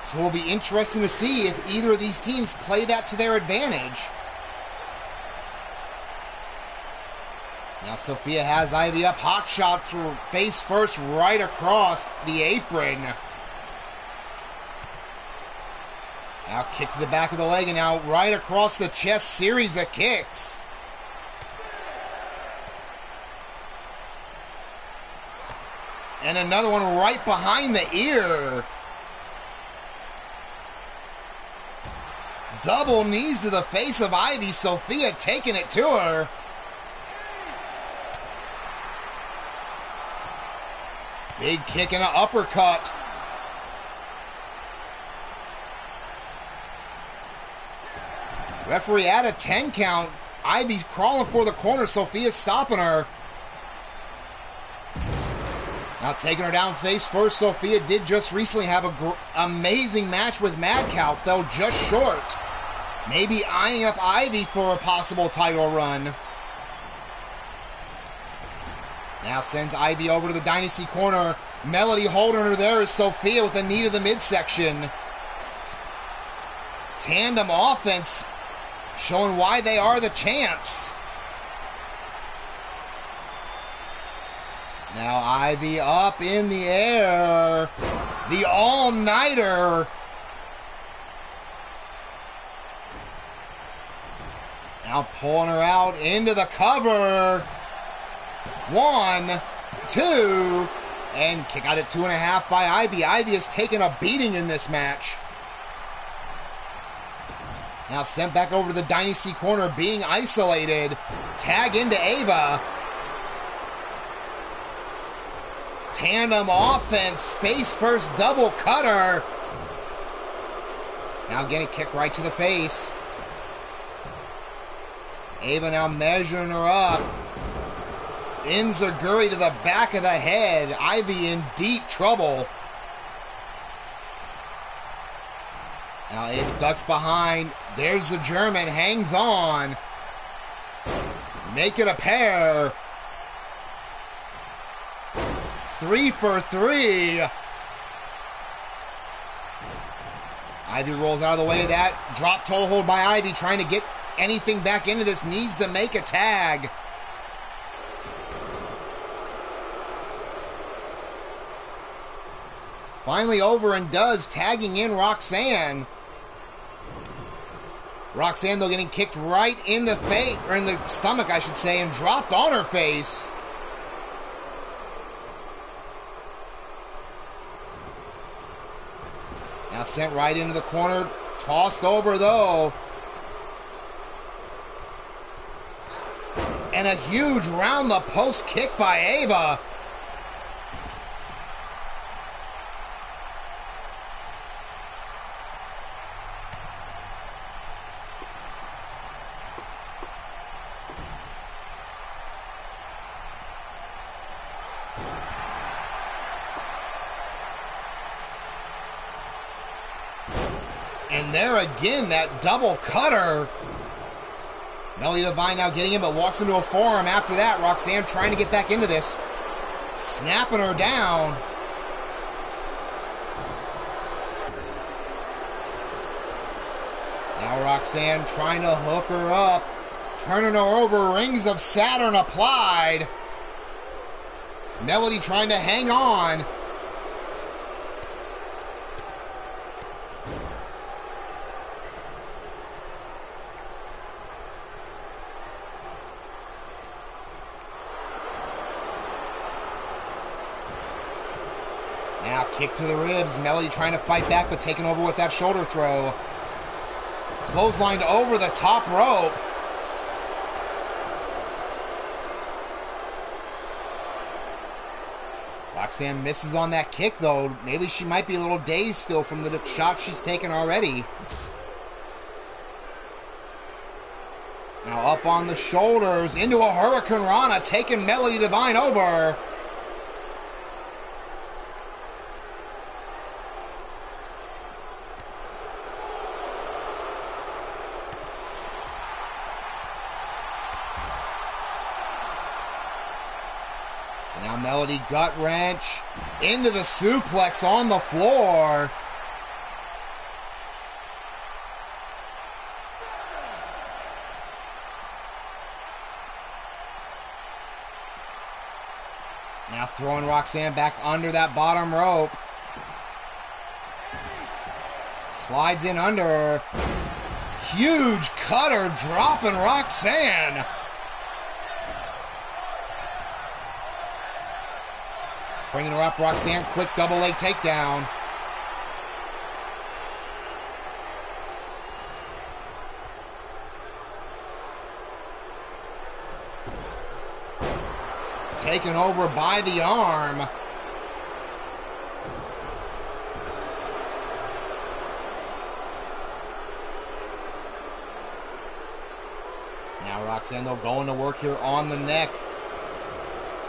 So it'll be interesting to see if either of these teams play that to their advantage. Now Sophia has Ivy up. Hot shot for face first right across the apron. Now kick to the back of the leg, and now right across the chest, series of kicks. And another one right behind the ear. Double knees to the face of Ivy. Sophia taking it to her. Big kick and an uppercut. Referee at a 10 count. Ivy's crawling for the corner. Sophia's stopping her. Now taking her down face first. Sophia did just recently have an amazing match with Mad Cow. Fell just short. Maybe eyeing up Ivy for a possible title run. Now sends Ivy over to the Dynasty corner. Melody holding her there is Sophia with a knee to the midsection. Tandem offense showing why they are the champs. Now Ivy up in the air. The all-nighter. Now pulling her out into the cover. 1, 2, and kick out at 2.5 by Ivy. Ivy has taken a beating in this match. Now sent back over to the Dynasty corner, being isolated. Tag into Ava. Tandem offense, face first double cutter. Now getting kicked right to the face. Ava now measuring her up. Enziguri to the back of the head. Ivy in deep trouble. Now Ava ducks behind. There's the German. Hangs on. Make it a pair. 3 for 3. Ivy rolls out of the way of that. Drop toe hold by Ivy, trying to get anything back into this. Needs to make a tag. Finally over and does, tagging in Roxanne. Roxanne, though, getting kicked right in the face, or in the stomach, I should say, and dropped on her face. Now sent right into the corner. Tossed over, though. And a huge round-the-post kick by Ava. And there again, that double cutter. Melody Devine now getting him, but walks into a forearm after that. Roxanne trying to get back into this. Snapping her down. Now Roxanne trying to hook her up. Turning her over. Rings of Saturn applied. Melody trying to hang on. Now kick to the ribs. Melody trying to fight back, but taken over with that shoulder throw. Clotheslined over the top rope. Roxanne misses on that kick, though. Maybe she might be a little dazed still from the shot she's taken already. Now up on the shoulders, into a Hurricane Rana, taking Melody Devine over. Now Melody gut wrench into the suplex on the floor. Now throwing Roxanne back under that bottom rope. Slides in under her. Huge cutter dropping Roxanne. Bringing her up, Roxanne, quick double leg takedown. Taken over by the arm. Now Roxanne, though, going to work here on the neck.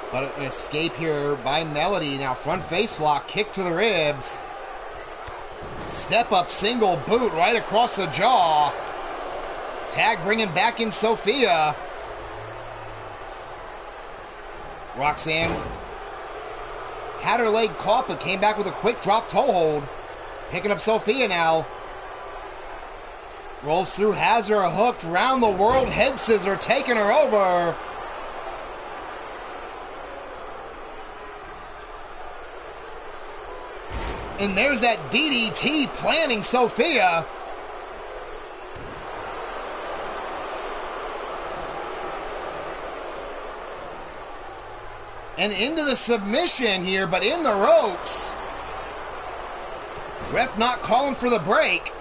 But an escape here by Melody. Now front face lock, kick to the ribs. Step up single boot right across the jaw. Tag bringing back in Sophia. Roxanne had her leg caught, but came back with a quick drop toe hold. Picking up Sophia now. Rolls through, has her hooked, round the world head scissor, taking her over. And there's that DDT planning Sophia. And into the submission here, but in the ropes. Ref not calling for the break.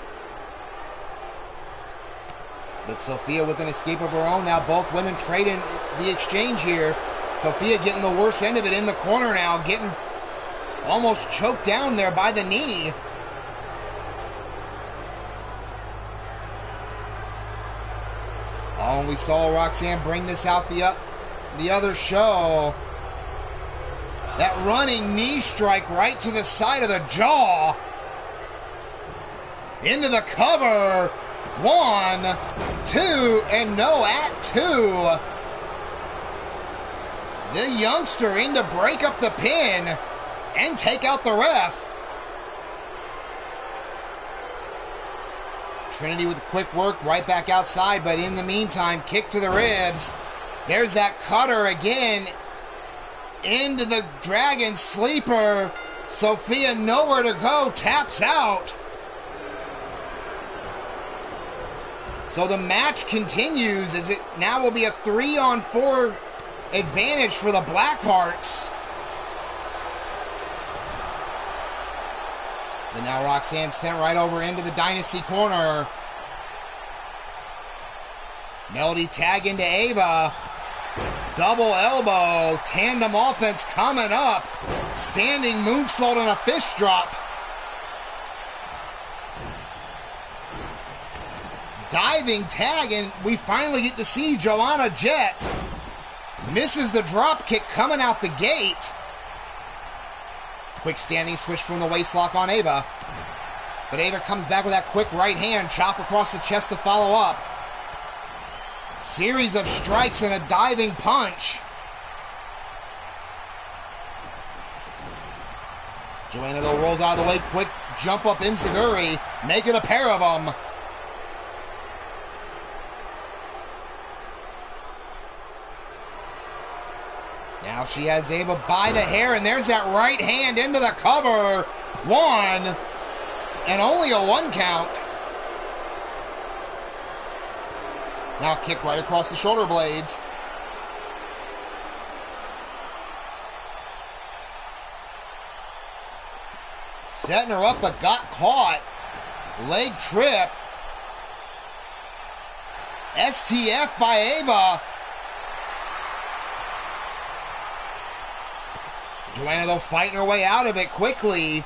But Sophia with an escape of her own. Now both women trading the exchange here. Sophia getting the worst end of it in the corner now, getting almost choked down there by the knee. Oh, and we saw Roxanne bring this out the other show. That running knee strike right to the side of the jaw. Into the cover. 1, 2, and no, at 2. The youngster in to break up the pin and take out the ref. Trinity with a quick work right back outside, but in the meantime, kick to the ribs. There's that cutter again into the Dragon Sleeper. Sophia nowhere to go, taps out. So the match continues as it now will be a 3-on-4 advantage for the Blackhearts. And now Roxanne sent right over into the Dynasty corner. Melody tag into Ava. Double elbow. Tandem offense coming up. Standing moonsault and a fist drop. Diving tag, and we finally get to see Joanna Jett. Misses the drop kick coming out the gate. Quick standing switch from the waistlock on Ava. But Ava comes back with that quick right hand, chop across the chest to follow up. Series of strikes and a diving punch. Joanna though rolls out of the way, quick jump up Enziguri, making a pair of them. Now she has Ava by the hair, and there's that right hand into the cover. One, and only a 1 count. Now kick right across the shoulder blades. Setting her up, but got caught. Leg trip. STF by Ava. Joanna, though, fighting her way out of it quickly.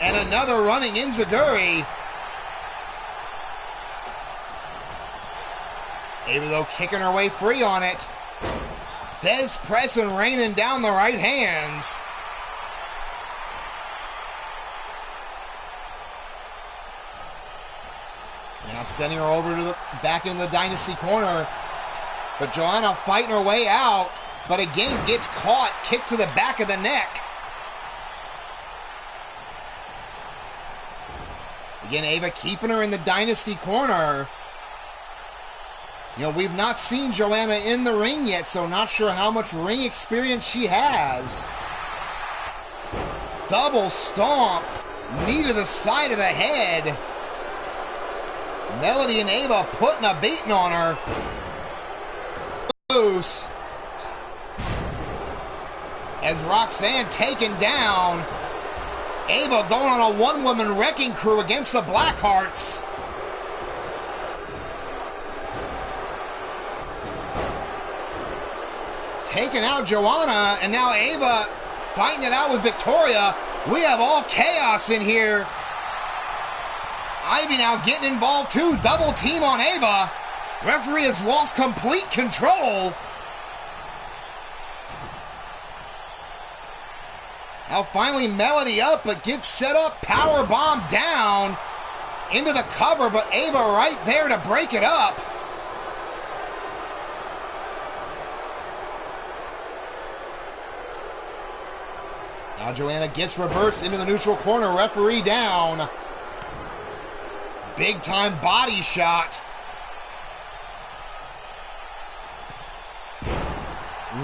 And another running Enziguri. Ava, though, kicking her way free on it. Fez pressing, raining down the right hands. Now sending her over to the back in the Dynasty corner. But Joanna fighting her way out. But again, gets caught, kicked to the back of the neck. Again, Ava keeping her in the Dynasty corner. You know, we've not seen Joanna in the ring yet, so not sure how much ring experience she has. Double stomp, knee to the side of the head. Melody and Ava putting a beating on her. Loose. As Roxanne taken down. Ava going on a one-woman wrecking crew against the Blackhearts. Taking out Joanna, and now Ava fighting it out with Victoria. We have all chaos in here. Ivy now getting involved too. Double team on Ava. Referee has lost complete control. Now finally Melody up, but gets set up, power bomb down into the cover, but Ava right there to break it up. Now Joanna gets reversed into the neutral corner, referee down. Big time body shot.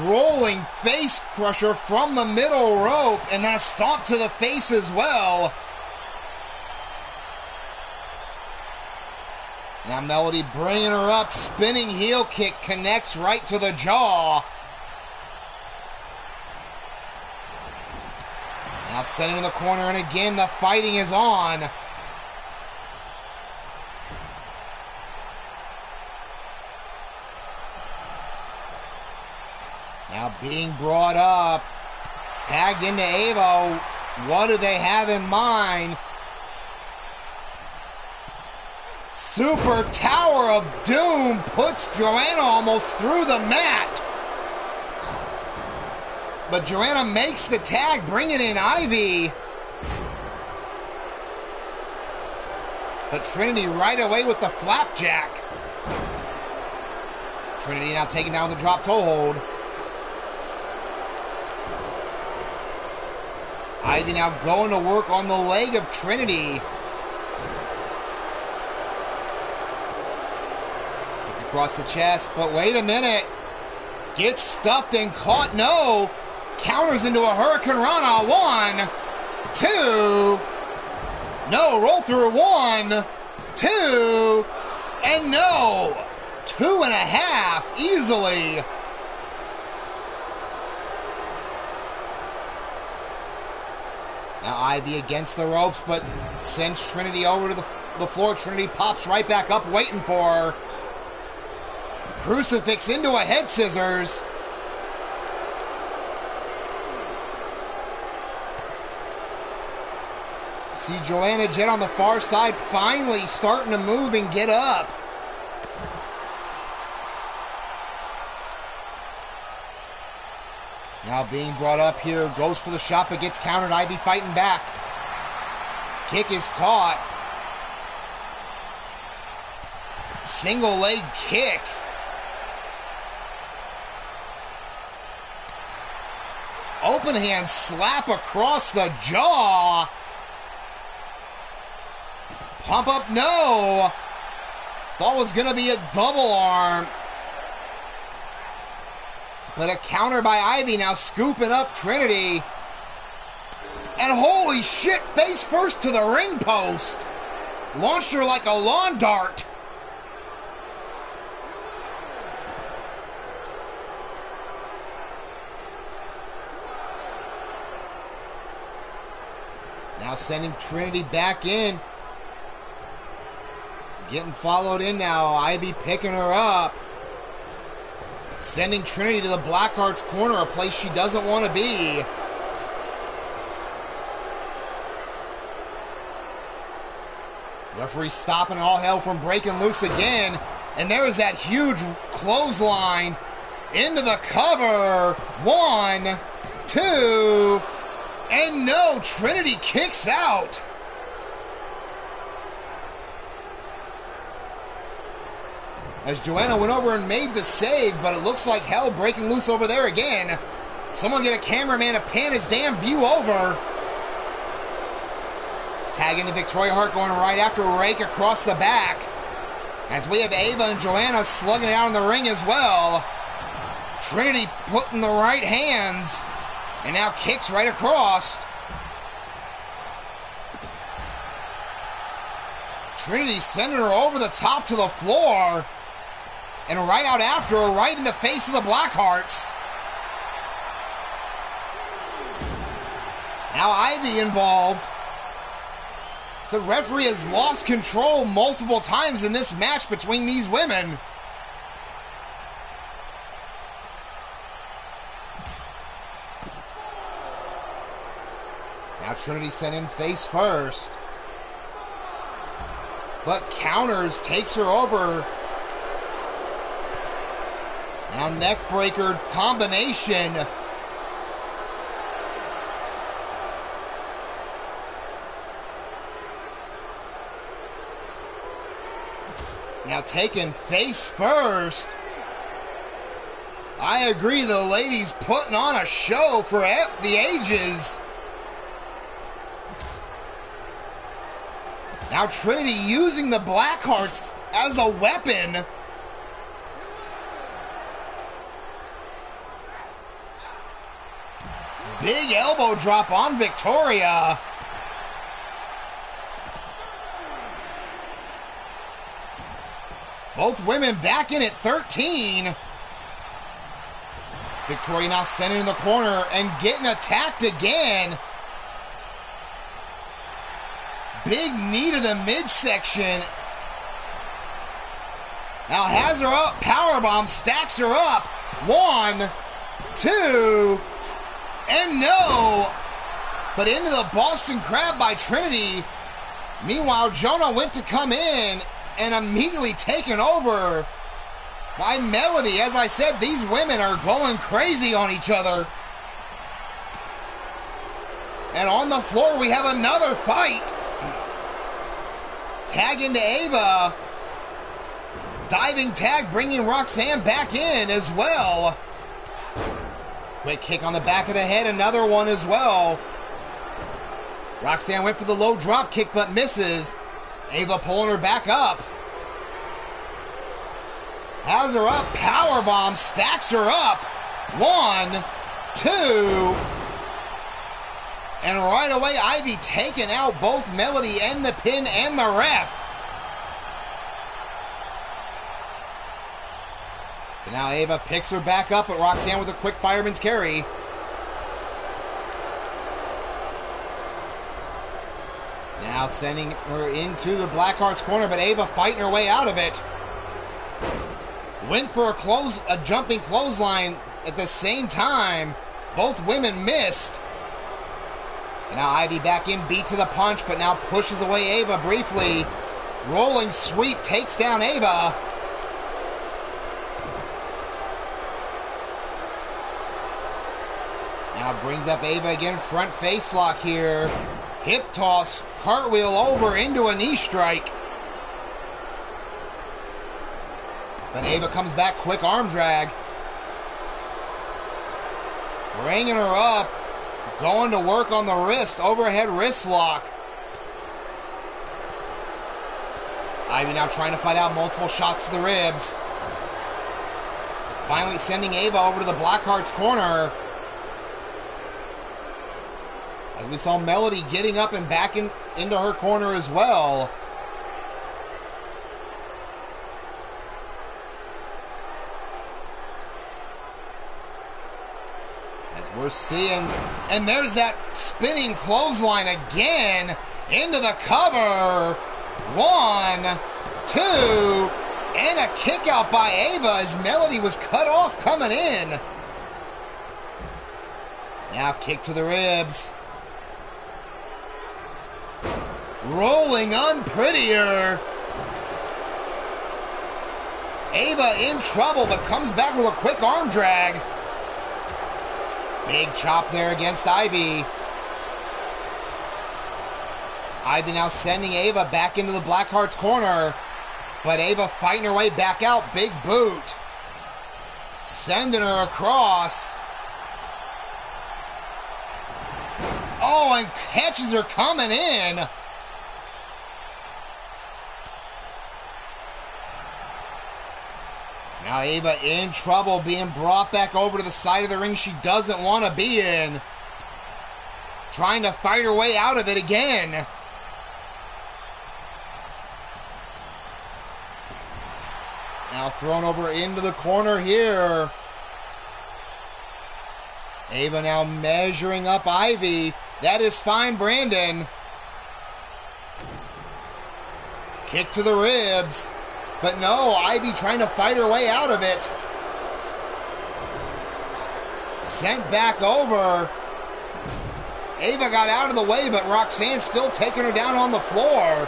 Rolling face crusher from the middle rope, and then a stomp to the face as well. Now Melody bringing her up, spinning heel kick, connects right to the jaw. Now sending in the corner, and again the fighting is on. Now being brought up, tagged into Ava. What do they have in mind? Super Tower of Doom puts Joanna almost through the mat. But Joanna makes the tag, bringing in Ivy. But Trinity right away with the flapjack. Trinity now taking down the drop toe hold. Ivy now going to work on the leg of Trinity. Kick across the chest, but wait a minute. Gets stuffed and caught. No. Counters into a Hurricane Rana. 1, 2. No. Roll through. 1, 2. And no. 2.5 easily. Now Ivy against the ropes, but sends Trinity over to the floor. Trinity pops right back up, waiting for her. Crucifix into a head scissors. See Joanna Jett on the far side finally starting to move and get up. Now being brought up here, goes for the shot but gets countered. Ivy fighting back. Kick is caught. Single leg kick. Open hand slap across the jaw. Pump up, no. Thought it was going to be a double arm. But a counter by Ivy, now scooping up Trinity. And holy shit, face first to the ring post. Launched her like a lawn dart. Now sending Trinity back in. Getting followed in now. Ivy picking her up. Sending Trinity to the Blackheart's corner, a place she doesn't want to be. Referee stopping all hell from breaking loose again. And there is that huge clothesline into the cover. 1, 2, and no, Trinity kicks out. As Joanna went over and made the save, but it looks like hell breaking loose over there again. Someone get a cameraman to pan his damn view over. Tag into Victoria Hart going right after a rake across the back. As we have Ava and Joanna slugging it out in the ring as well. Trinity putting the right hands. And now kicks right across. Trinity sending her over the top to the floor. And right out after her, right in the face of the Blackhearts. Now Ivy involved. So the referee has lost control multiple times in this match between these women. Now Trinity sent in face first. But counters, takes her over. Now neckbreaker combination. Now taking face first. I agree, the ladies putting on a show for the ages. Now Trinity using the Blackhearts as a weapon. Big elbow drop on Victoria. Both women back in at 13. Victoria now sent in the corner and getting attacked again. Big knee to the midsection. Now has her up. Powerbomb stacks her up. 1, 2, and no. But into the Boston Crab by Trinity. Meanwhile, Jonah went to come in and immediately taken over by Melody. As I said, these women are going crazy on each other. And on the floor, we have another fight. Tag into Ava. Diving tag, bringing Roxanne back in as well. Quick kick on the back of the head, another one as well. Roxanne went for the low drop kick but misses. Ava pulling her back up. Has her up, powerbomb, stacks her up. 1, 2. And right away, Ivy taking out both Melody and the pin and the ref. And now Ava picks her back up, but Roxanne with a quick fireman's carry. Now sending her into the Blackheart's corner, but Ava fighting her way out of it. Went for a jumping clothesline at the same time. Both women missed. And now Ivy back in, beat to the punch, but now pushes away Ava briefly. Rolling sweep takes down Ava. Now brings up Ava again, front face lock here. Hip toss, cartwheel over into a knee strike. But Ava comes back, quick arm drag. Bringing her up, going to work on the wrist, overhead wrist lock. Ivy now trying to fight out multiple shots to the ribs. Finally sending Ava over to the Blackheart's corner. As we saw Melody getting up and back into her corner as well. As we're seeing, and there's that spinning clothesline again into the cover. 1, 2, and a kick out by Ava as Melody was cut off coming in. Now kick to the ribs. Rolling unprettier. Ava in trouble, but comes back with a quick arm drag. Big chop there against Ivy. Ivy now sending Ava back into the Blackheart's corner. But Ava fighting her way back out. Big boot. Sending her across. Oh, and catches her coming in. Now Ava in trouble, being brought back over to the side of the ring she doesn't want to be in. Trying to fight her way out of it again. Now thrown over into the corner here. Ava now measuring up Ivy. That is fine, Brandon. Kick to the ribs. But no, Ivy trying to fight her way out of it. Sent back over. Ava got out of the way, but Roxanne still taking her down on the floor.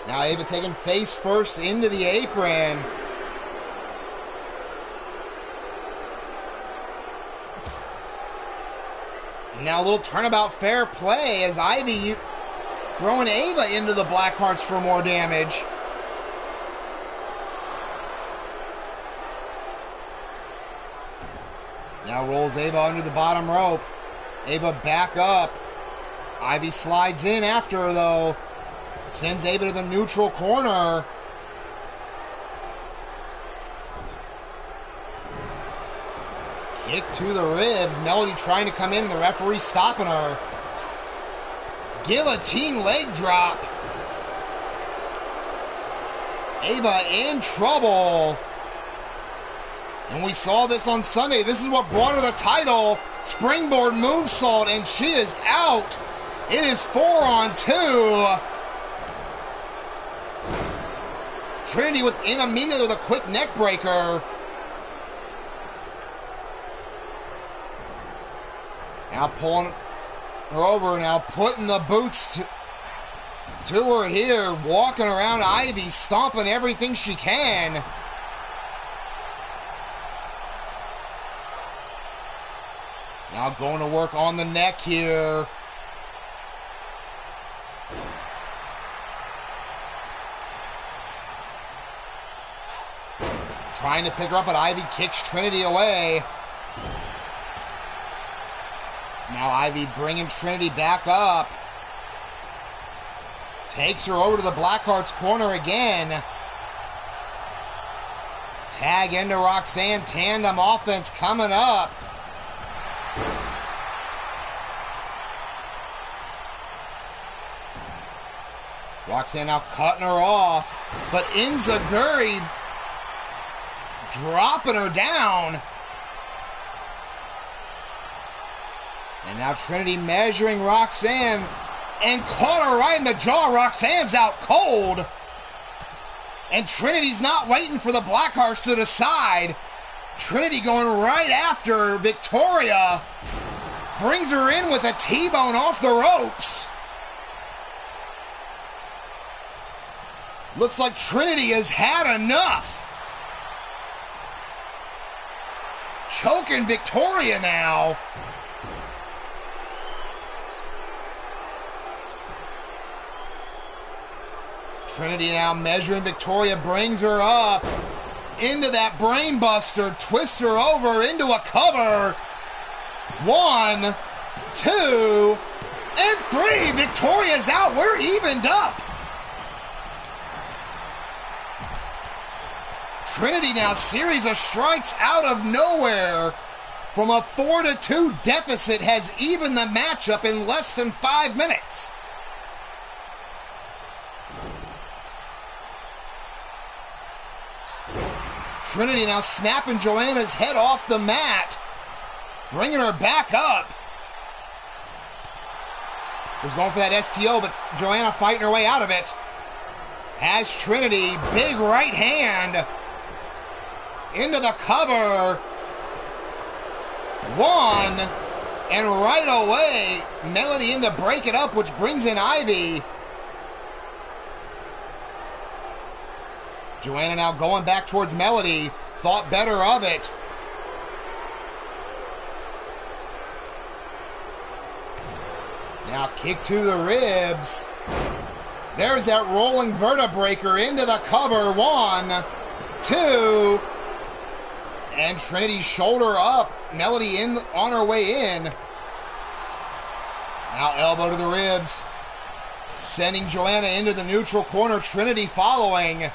Now Ava taking face first into the apron. Now a little turnabout fair play as Ivy throwing Ava into the Blackhearts for more damage. Now rolls Ava under the bottom rope. Ava back up. Ivy slides in after her though. Sends Ava to the neutral corner. Kick to the ribs. Melody trying to come in. The referee stopping her. Guillotine leg drop. Ava in trouble. And we saw this on Sunday. This is what brought her the title. Springboard moonsault, and she is out. It is 4-on-2. Trinity immediately with a quick neck breaker. Now pulling her over, now putting the boots to her here, walking around Ivy, stomping everything she can. Now going to work on the neck here. Trying to pick her up, but Ivy kicks Trinity away. Now Ivy bringing Trinity back up. Takes her over to the Blackheart's corner again. Tag into Roxanne. Tandem offense coming up. Roxanne now cutting her off. But Inzaguri dropping her down. And now Trinity measuring Roxanne and caught her right in the jaw. Roxanne's out cold. And Trinity's not waiting for the Blackhearts to decide. Trinity going right after Victoria. Brings her in with a T-bone off the ropes. Looks like Trinity has had enough. Choking Victoria now. Trinity now measuring Victoria, brings her up into that brain buster, twists her over into a cover. 1, 2, and 3. Victoria's out. We're evened up. Trinity now series of strikes out of nowhere from a 4-2 deficit has evened the matchup in less than 5 minutes. Trinity now snapping Joanna's head off the mat, bringing her back up. Was going for that STO, but Joanna fighting her way out of it. Has Trinity, big right hand into the cover. 1, and right away, Melody in to break it up, which brings in Ivy. Joanna now going back towards Melody. Thought better of it. Now kick to the ribs. There's that rolling vertebraker into the cover. 1, 2. And Trinity's shoulder up. Melody in on her way in. Now elbow to the ribs. Sending Joanna into the neutral corner. Trinity following.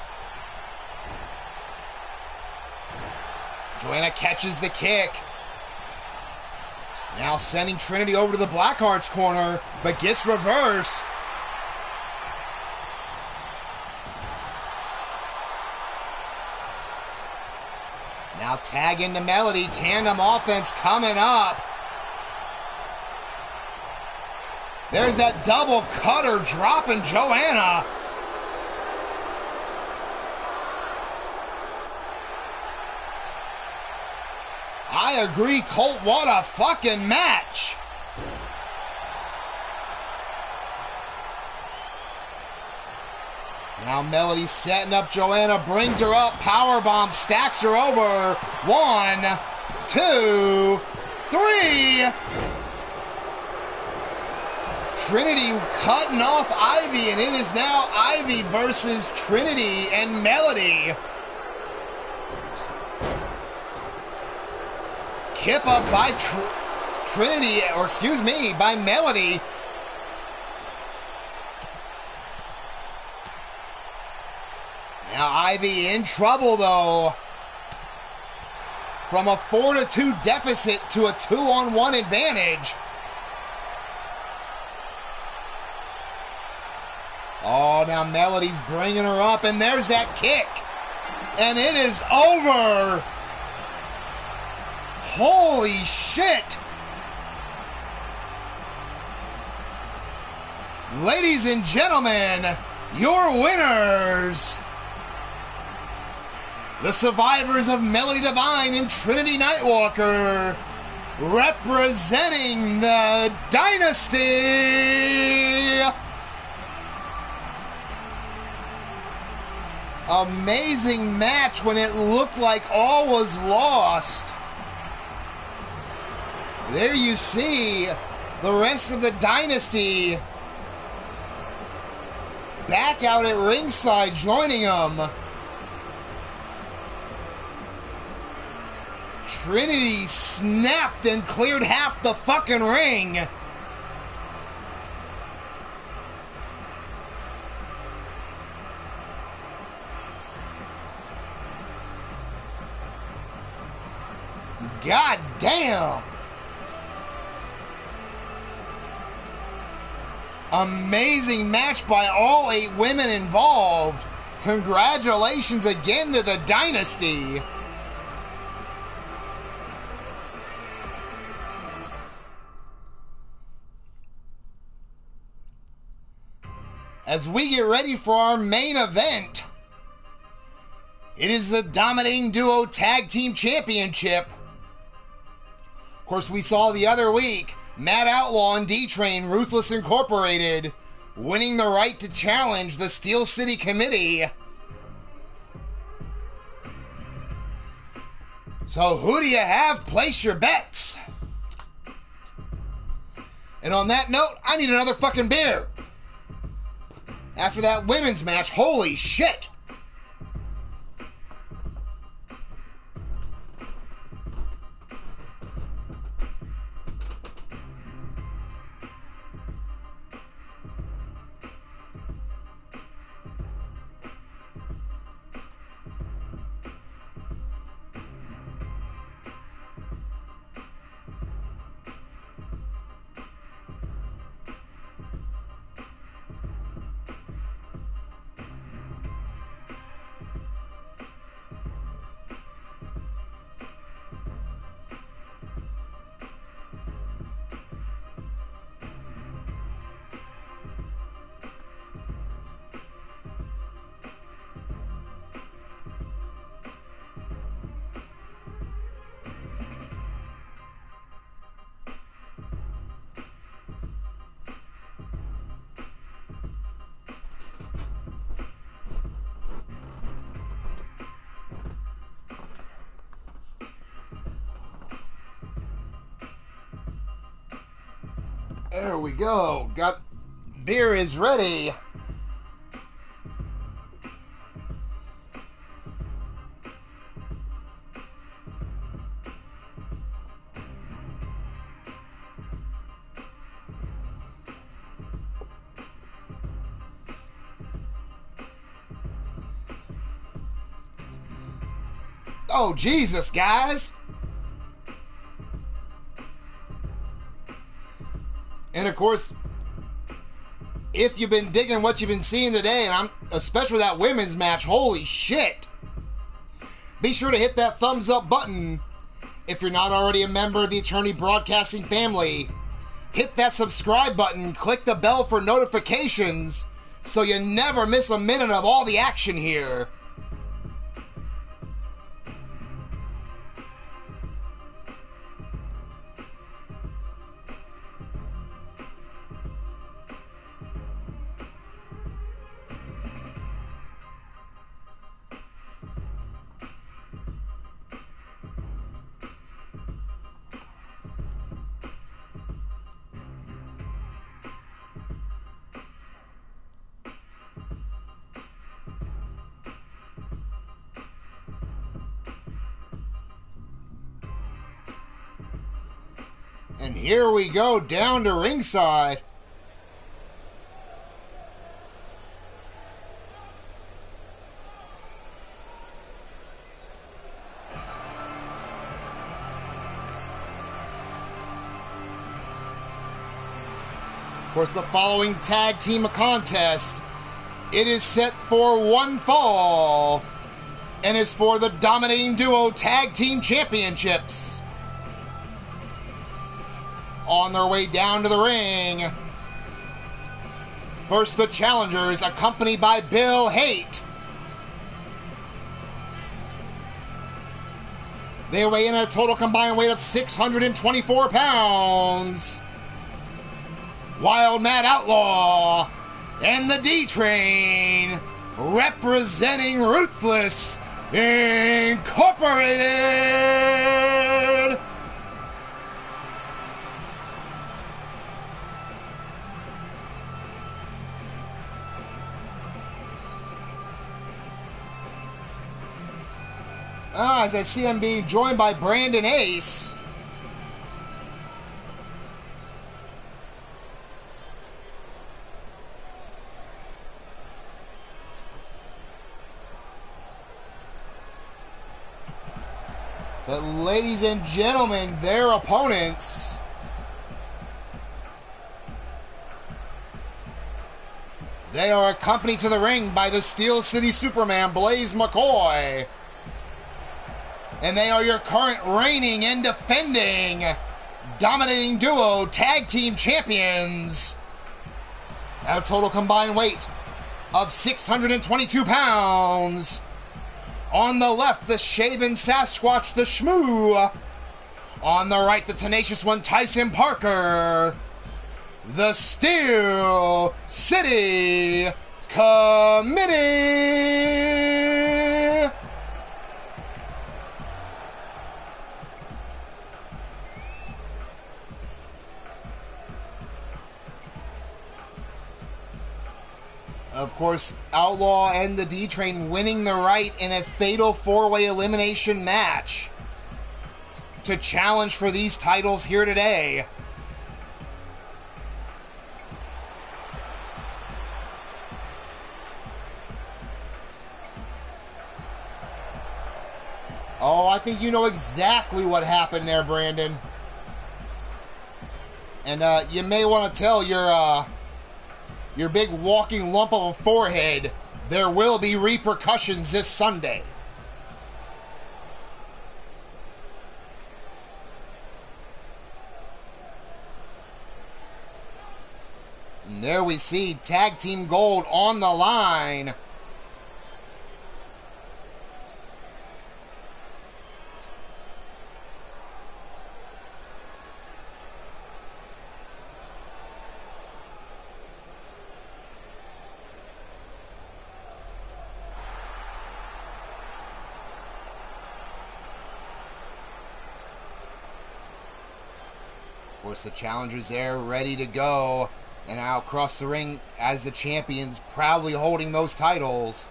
Joanna catches the kick. Now sending Trinity over to the Blackheart's corner, but gets reversed. Now tag into Melody. Tandem offense coming up. There's that double cutter dropping Joanna. I agree, Colt. What a fucking match. Now Melody setting up Joanna, brings her up, powerbomb, stacks her over. 1, 2, 3. Trinity cutting off Ivy, and it is now Ivy versus Trinity and Melody. Kip up by Trinity, or excuse me, by Melody. Now Ivy in trouble though. From a 4-2 deficit to a 2-on-1 advantage. Oh, now Melody's bringing her up, and there's that kick. And it is over. Holy shit! Ladies and gentlemen, your winners, the survivors of Melody Divine and Trinity Nightwalker, representing the Dynasty. Amazing match when it looked like all was lost. There you see the rest of the Dynasty back out at ringside joining them. Trinity snapped and cleared half the fucking ring. God damn. Amazing match by all 8 women involved. Congratulations again to the Dynasty. As we get ready for our main event, it is the Dominating Duo Tag Team Championship. Of course, we saw the other week Matt Outlaw and D-Train Ruthless Incorporated winning the right to challenge the Steel City Committee. So who do you have? Place your bets. And on that note, I need another fucking beer. After that women's match, holy shit. There we go. Got beer is ready. Oh, Jesus, guys. And of course, if you've been digging what you've been seeing today, and especially that women's match, holy shit. Be sure to hit that thumbs up button. If you're not already a member of the Attorney Broadcasting family, hit that subscribe button, click the bell for notifications so you never miss a minute of all the action here. And here we go down to ringside. Of course, the following tag team contest, it is set for one fall and is for the Dominating Duo Tag Team Championships. On their way down to the ring, first the challengers, accompanied by Bill Haight. They weigh in at a total combined weight of 624 pounds. Wild Matt Outlaw and the D-Train, representing Ruthless Incorporated. As I see him being joined by Brandon Ace. But ladies and gentlemen, their opponents. They are accompanied to the ring by the Steel City Superman, Blaze McCoy. And they are your current reigning and defending dominating duo tag team champions. At a total combined weight of 622 pounds. On the left, the shaven Sasquatch, the Shmoo. On the right, the tenacious one, Tyson Parker. The Steel City Committee. Of course, Outlaw and the D-Train winning the right in a fatal four-way elimination match to challenge for these titles here today. Oh, I think you know exactly what happened there, Brandon. And you may want to tell your big walking lump of a forehead, there will be repercussions this Sunday. And there we see Tag Team Gold on the line. Of course, the challengers there ready to go, and now across the ring as the champions, proudly holding those titles.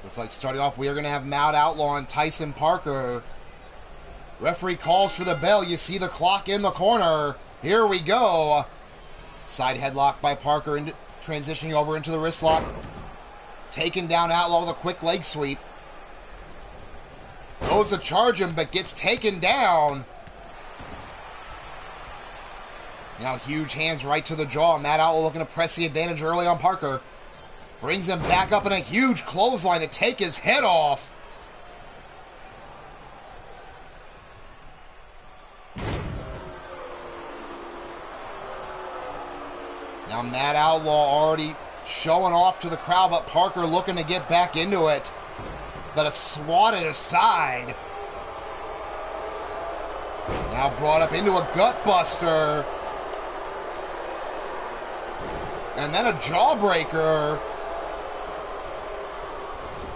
Looks like starting off, we are going to have Mad Outlaw and Tyson Parker. Referee calls for the bell. You see the clock in the corner. Here we go. Side headlock by Parker, transitioning over into the wrist lock. Taking down Outlaw with a quick leg sweep. Goes to charge him, but gets taken down. Now huge hands right to the jaw. Mad Outlaw looking to press the advantage early on Parker. Brings him back up in a huge clothesline to take his head off. Now Mad Outlaw already showing off to the crowd, but Parker looking to get back into it. But it's swatted aside. Now brought up into a gut buster. And then a jawbreaker.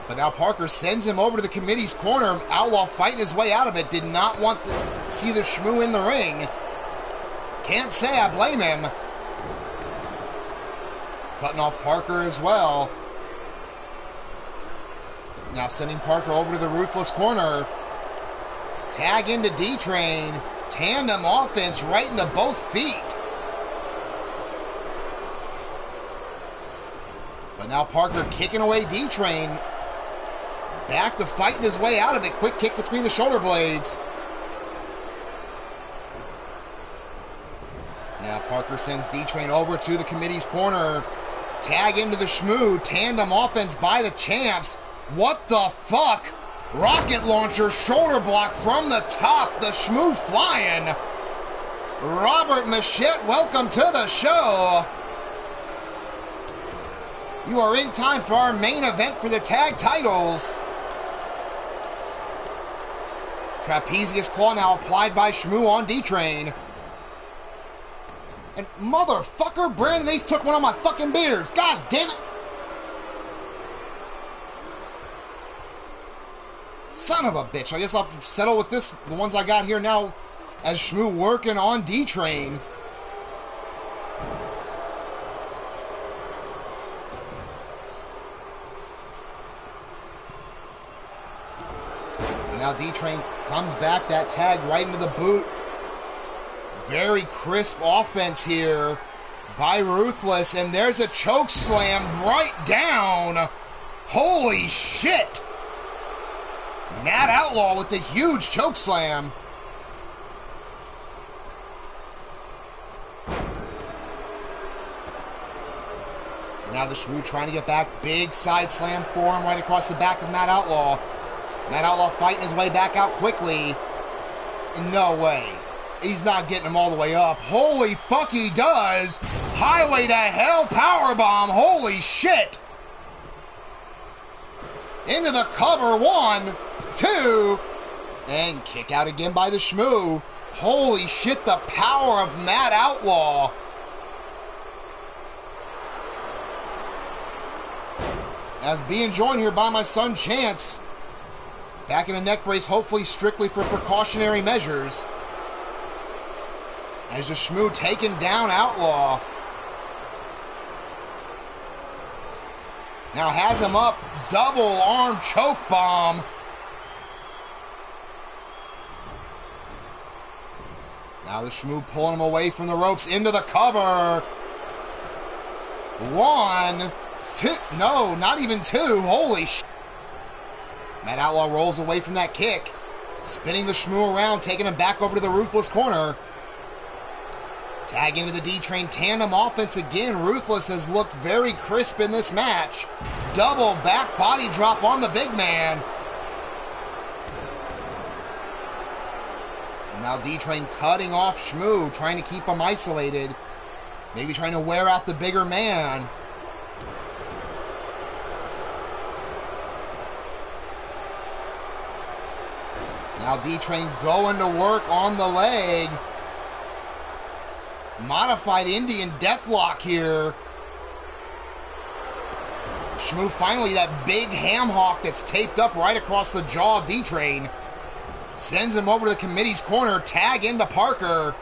But now Parker sends him over to the committee's corner. Outlaw fighting his way out of it. Did not want to see the Shmoo in the ring. Can't say I blame him. Cutting off Parker as well. Now sending Parker over to the Ruthless corner. Tag into D-Train. Tandem offense right into both feet. But now Parker kicking away D-Train. Back to fighting his way out of it. Quick kick between the shoulder blades. Now Parker sends D-Train over to the committee's corner. Tag into the Shmoo. Tandem offense by the champs. What the fuck? Rocket launcher shoulder block from the top. The Shmoo flying. Robert Machette, welcome to the show. You are in time for our main event for the tag titles. Trapezius claw now applied by Shmoo on D-Train. And motherfucker, Brandon Ace took one of my fucking beers. God damn it. Son of a bitch. I guess I'll settle with this, the ones I got here now, as Shmoo working on D-Train. And now D-Train comes back, that tag right into the boot. Very crisp offense here by Ruthless, and there's a choke slam right down. Holy shit! Matt Outlaw with the huge choke slam. Now the Shmoo trying to get back. Big side slam for him right across the back of Matt Outlaw. Matt Outlaw fighting his way back out quickly. No way. He's not getting him all the way up. Holy fuck, he does. Highway to Hell powerbomb. Holy shit. Into the cover. 1, 2. And kick out again by the Shmoo. Holy shit, the power of Matt Outlaw. As being joined here by my son Chance. Back in a neck brace, hopefully strictly for precautionary measures. As the Shmoo taking down Outlaw. Now has him up. Double arm choke bomb. Now the Shmoo pulling him away from the ropes into the cover. 1, 2. No, not even 2. Holy shit. Matt Outlaw rolls away from that kick. Spinning the Shmoo around, taking him back over to the Ruthless corner. Tag into the D-Train tandem offense again. Ruthless has looked very crisp in this match. Double back body drop on the big man. And now D-Train cutting off Shmoo, trying to keep him isolated. Maybe trying to wear out the bigger man. Now D-Train going to work on the leg. Modified Indian Deathlock here. Shmoo finally, that big ham hock that's taped up right across the jaw of D-Train. Sends him over to the committee's corner. Tag into Parker.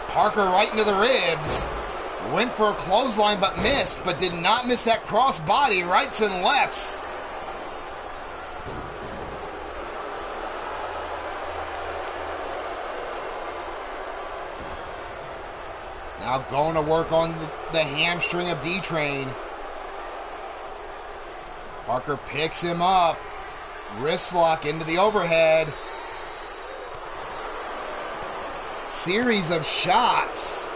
Parker right into the ribs. Went for a clothesline but missed, but did not miss that cross body. Rights and lefts. Now going to work on the hamstring of D-Train. Parker picks him up. Wrist lock into the overhead. Series of shots.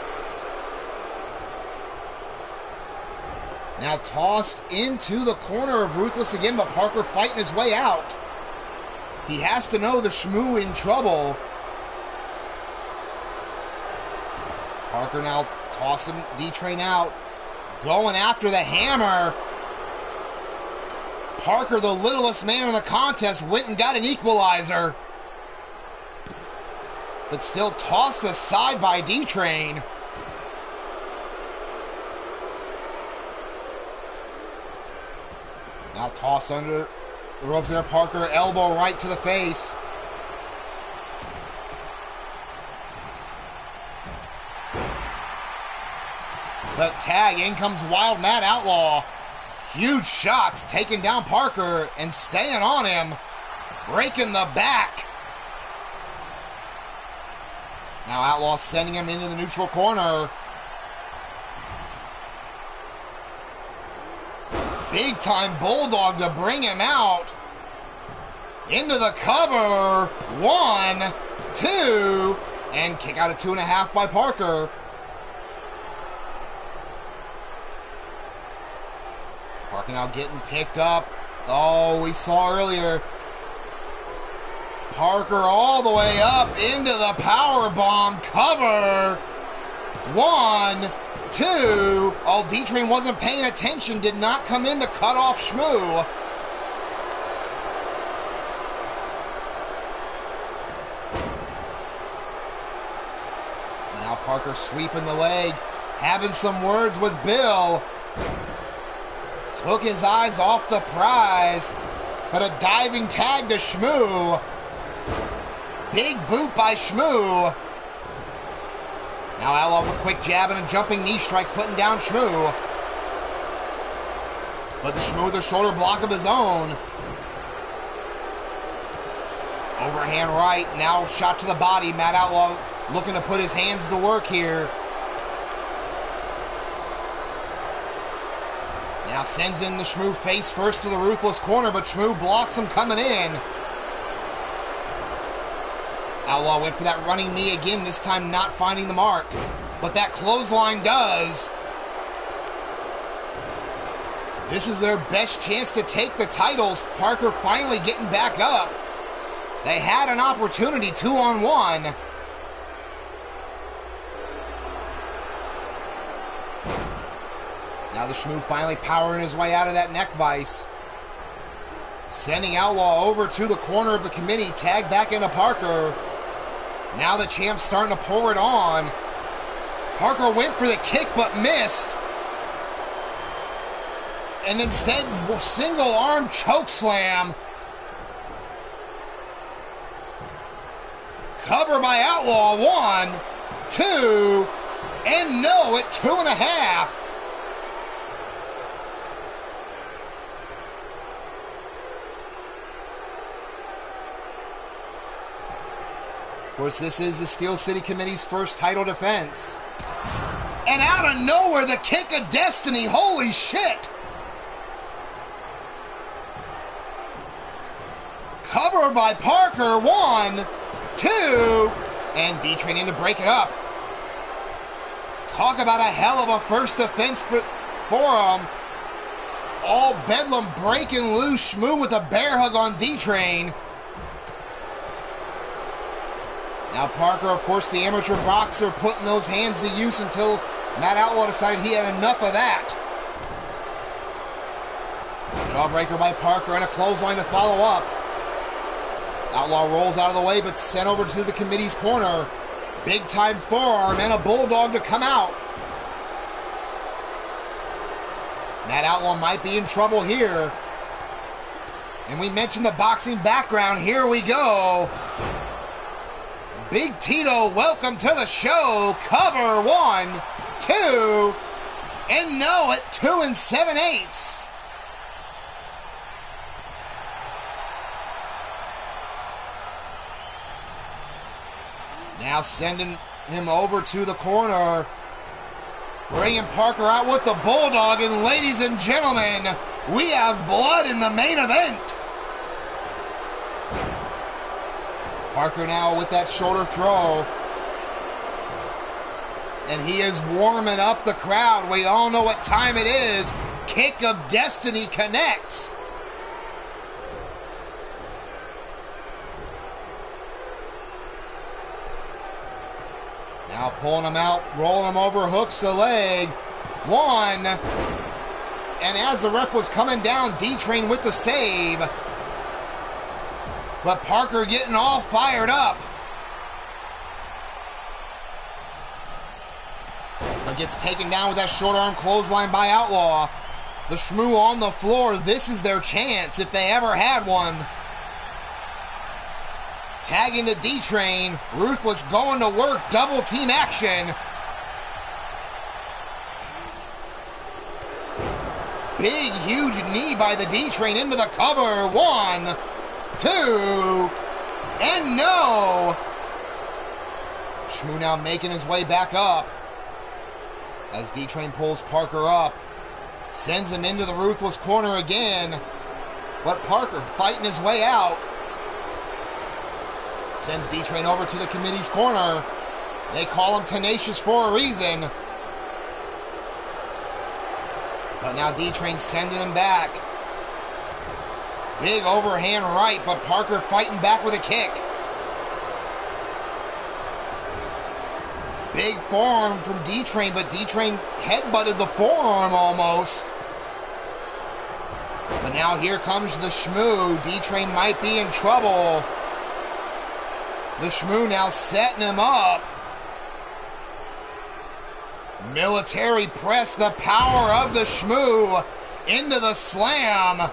Now tossed into the corner of Ruthless again, but Parker fighting his way out. He has to know the Shmoo in trouble. Parker now tossing D-Train out. Going after the hammer. Parker, the littlest man in the contest, went and got an equalizer. But still tossed aside by D-Train. Now tossed under the ropes there. Parker, elbow right to the face. But tag, in comes Wild Matt Outlaw. Huge shots, taking down Parker and staying on him. Breaking the back. Now Outlaw sending him into the neutral corner. Big time bulldog to bring him out. Into the cover. 1, 2. And kick out of 2.5 by Parker. Parker now getting picked up. Oh, we saw earlier. Parker all the way up into the power bomb cover. 1, 2. Oh, D-Train wasn't paying attention. Did not come in to cut off Shmoo. Parker sweeping the leg, having some words with Bill. Took his eyes off the prize, but a diving tag to Shmoo. Big boot by Shmoo. Now Outlaw with a quick jab and a jumping knee strike, putting down Shmoo. But the Shmoo with a shoulder block of his own. Overhand right, now shot to the body. Matt Outlaw looking to put his hands to work here. Now sends in the Shmoo face first to the Ruthless corner, but Shmoo blocks him coming in. Outlaw went for that running knee again, this time not finding the mark. But that clothesline does. This is their best chance to take the titles. Parker finally getting back up. They had an opportunity, 2-on-1. Now the Shmoo finally powering his way out of that neck vice. Sending Outlaw over to the corner of the committee, tag back into Parker. Now the champ's starting to pour it on. Parker went for the kick but missed. And instead, single arm choke slam. Cover by Outlaw, 1, 2, and no at 2.5. Of course, this is the Steel City Committee's first title defense. And out of nowhere, the kick of destiny. Holy shit! Cover by Parker, 1, 2, and D-Train in to break it up. Talk about a hell of a first defense for him. All Bedlam breaking loose. Shmoo with a bear hug on D-Train. Now Parker, of course, the amateur boxer, putting those hands to use until Matt Outlaw decided he had enough of that. Jawbreaker by Parker and a clothesline to follow up. Outlaw rolls out of the way, but sent over to the committee's corner. Big time forearm and a bulldog to come out. Matt Outlaw might be in trouble here. And we mentioned the boxing background. Here we go. Big Tito, welcome to the show. Cover, 1, 2, and no at 2 7/8. Now sending him over to the corner. Bringing Parker out with the bulldog. And ladies and gentlemen, we have blood in the main event. Parker now with that shoulder throw. And he is warming up the crowd. We all know what time it is. Kick of Destiny connects. Now pulling him out, rolling him over, hooks the leg. 1. And as the ref was coming down, D-Train with the save. But Parker getting all fired up. But gets taken down with that short arm clothesline by Outlaw. The Shmoo on the floor. This is their chance if they ever had one. Tagging to D-Train. Ruthless going to work. Double team action. Big, huge knee by the D-Train into the cover. 1, 2, and no! Shmoo now making his way back up. As D-Train pulls Parker up. Sends him into the Ruthless corner again. But Parker fighting his way out. Sends D-Train over to the committee's corner. They call him Tenacious for a reason. But now D-Train sending him back. Big overhand right, but Parker fighting back with a kick. Big forearm from D-Train, but D-Train headbutted the forearm almost. But now here comes the Shmoo. D-Train might be in trouble. The Shmoo now setting him up. Military press, the power of the Shmoo into the slam.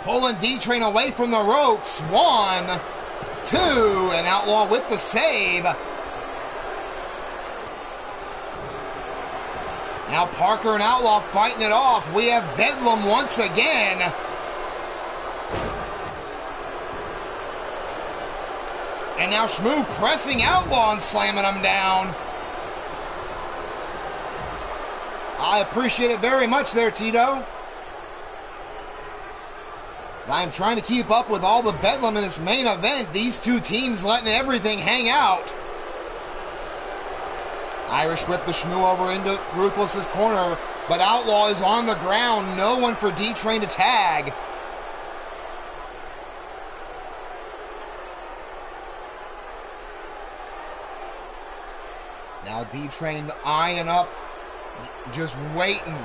Pulling D-Train away from the ropes. 1, 2, and Outlaw with the save. Now Parker and Outlaw fighting it off. We have Bedlam once again. And now Shmoo pressing Outlaw and slamming him down. I appreciate it very much there, Tito. I am trying to keep up with all the Bedlam in this main event. These two teams letting everything hang out. Irish whip the Shmoo over into Ruthless's corner, but Outlaw is on the ground. No one for D-Train to tag. Now D-Train eyeing up, just waiting.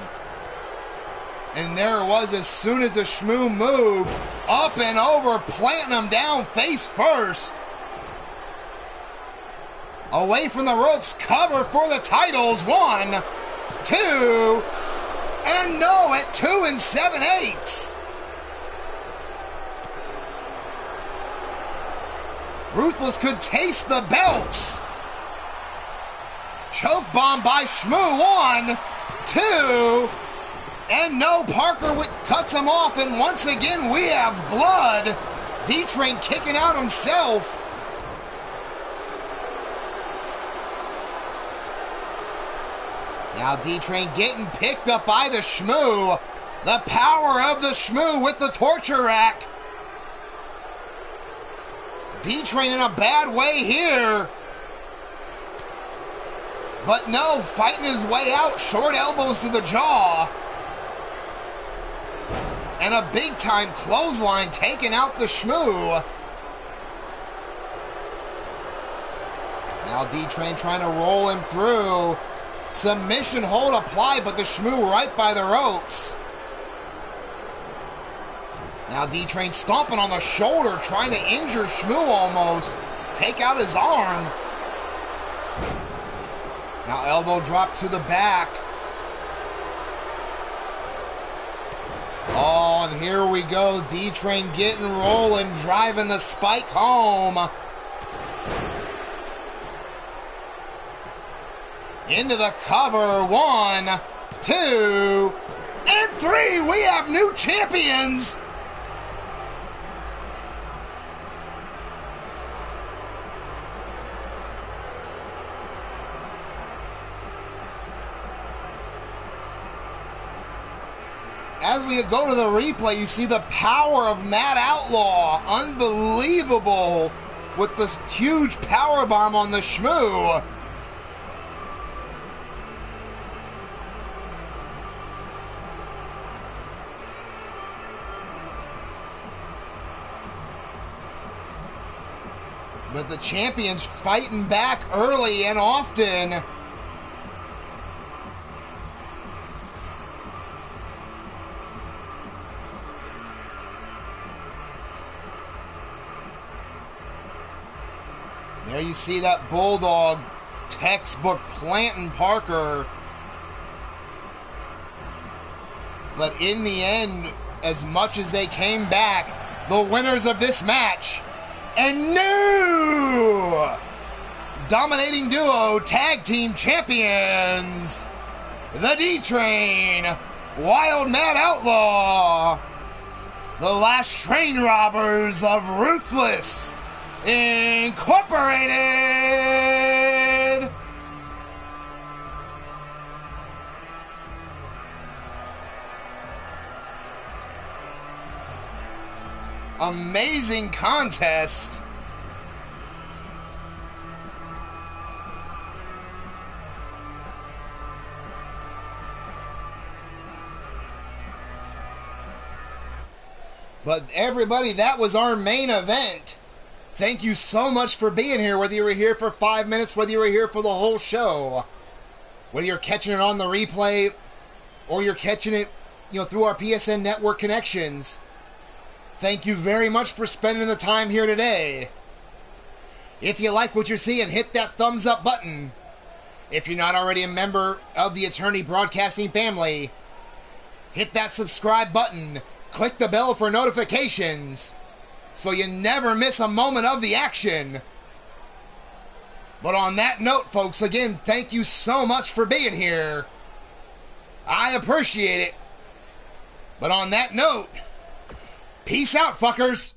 And there it was as soon as the Shmoo moved, up and over, planting him down face first. Away from the ropes, cover for the titles. 1, 2, and no at 2 7/8. Ruthless could taste the belts. Choke bomb by Shmoo. 1, 2, and no. Parker cuts him off, and once again we have blood. D-Train kicking out himself. Now D-Train getting picked up by the Shmoo. The power of the Shmoo with the torture rack. D-Train in a bad way here. But no, fighting his way out. Short elbows to the jaw. And a big-time clothesline taking out the Shmoo. Now D-Train trying to roll him through. Submission hold applied, but the Shmoo right by the ropes. Now D-Train stomping on the shoulder, trying to injure Shmoo almost. Take out his arm. Now elbow drop to the back. Oh, and here we go. D-Train getting rolling, driving the spike home. Into the cover. 1, 2, and 3. We have new champions. As we go to the replay, you see the power of Matt Outlaw. Unbelievable with this huge power bomb on the Shmoo. But the champions fighting back early and often. There you see that Bulldog textbook planting Parker. But in the end, as much as they came back, the winners of this match and new dominating duo tag team champions, the D-Train, Wild Matt Outlaw, the last train robbers of Ruthless Incorporated. Amazing contest. But everybody, that was our main event. Thank you so much for being here, whether you were here for 5 minutes, whether you were here for the whole show. Whether you're catching it on the replay or you're catching it, through our PSN network connections. Thank you very much for spending the time here today. If you like what you're seeing, hit that thumbs up button. If you're not already a member of the Attorney Broadcasting family, hit that subscribe button, click the bell for notifications, so you never miss a moment of the action. But on that note, folks, again, thank you so much for being here. I appreciate it. But on that note, peace out, fuckers.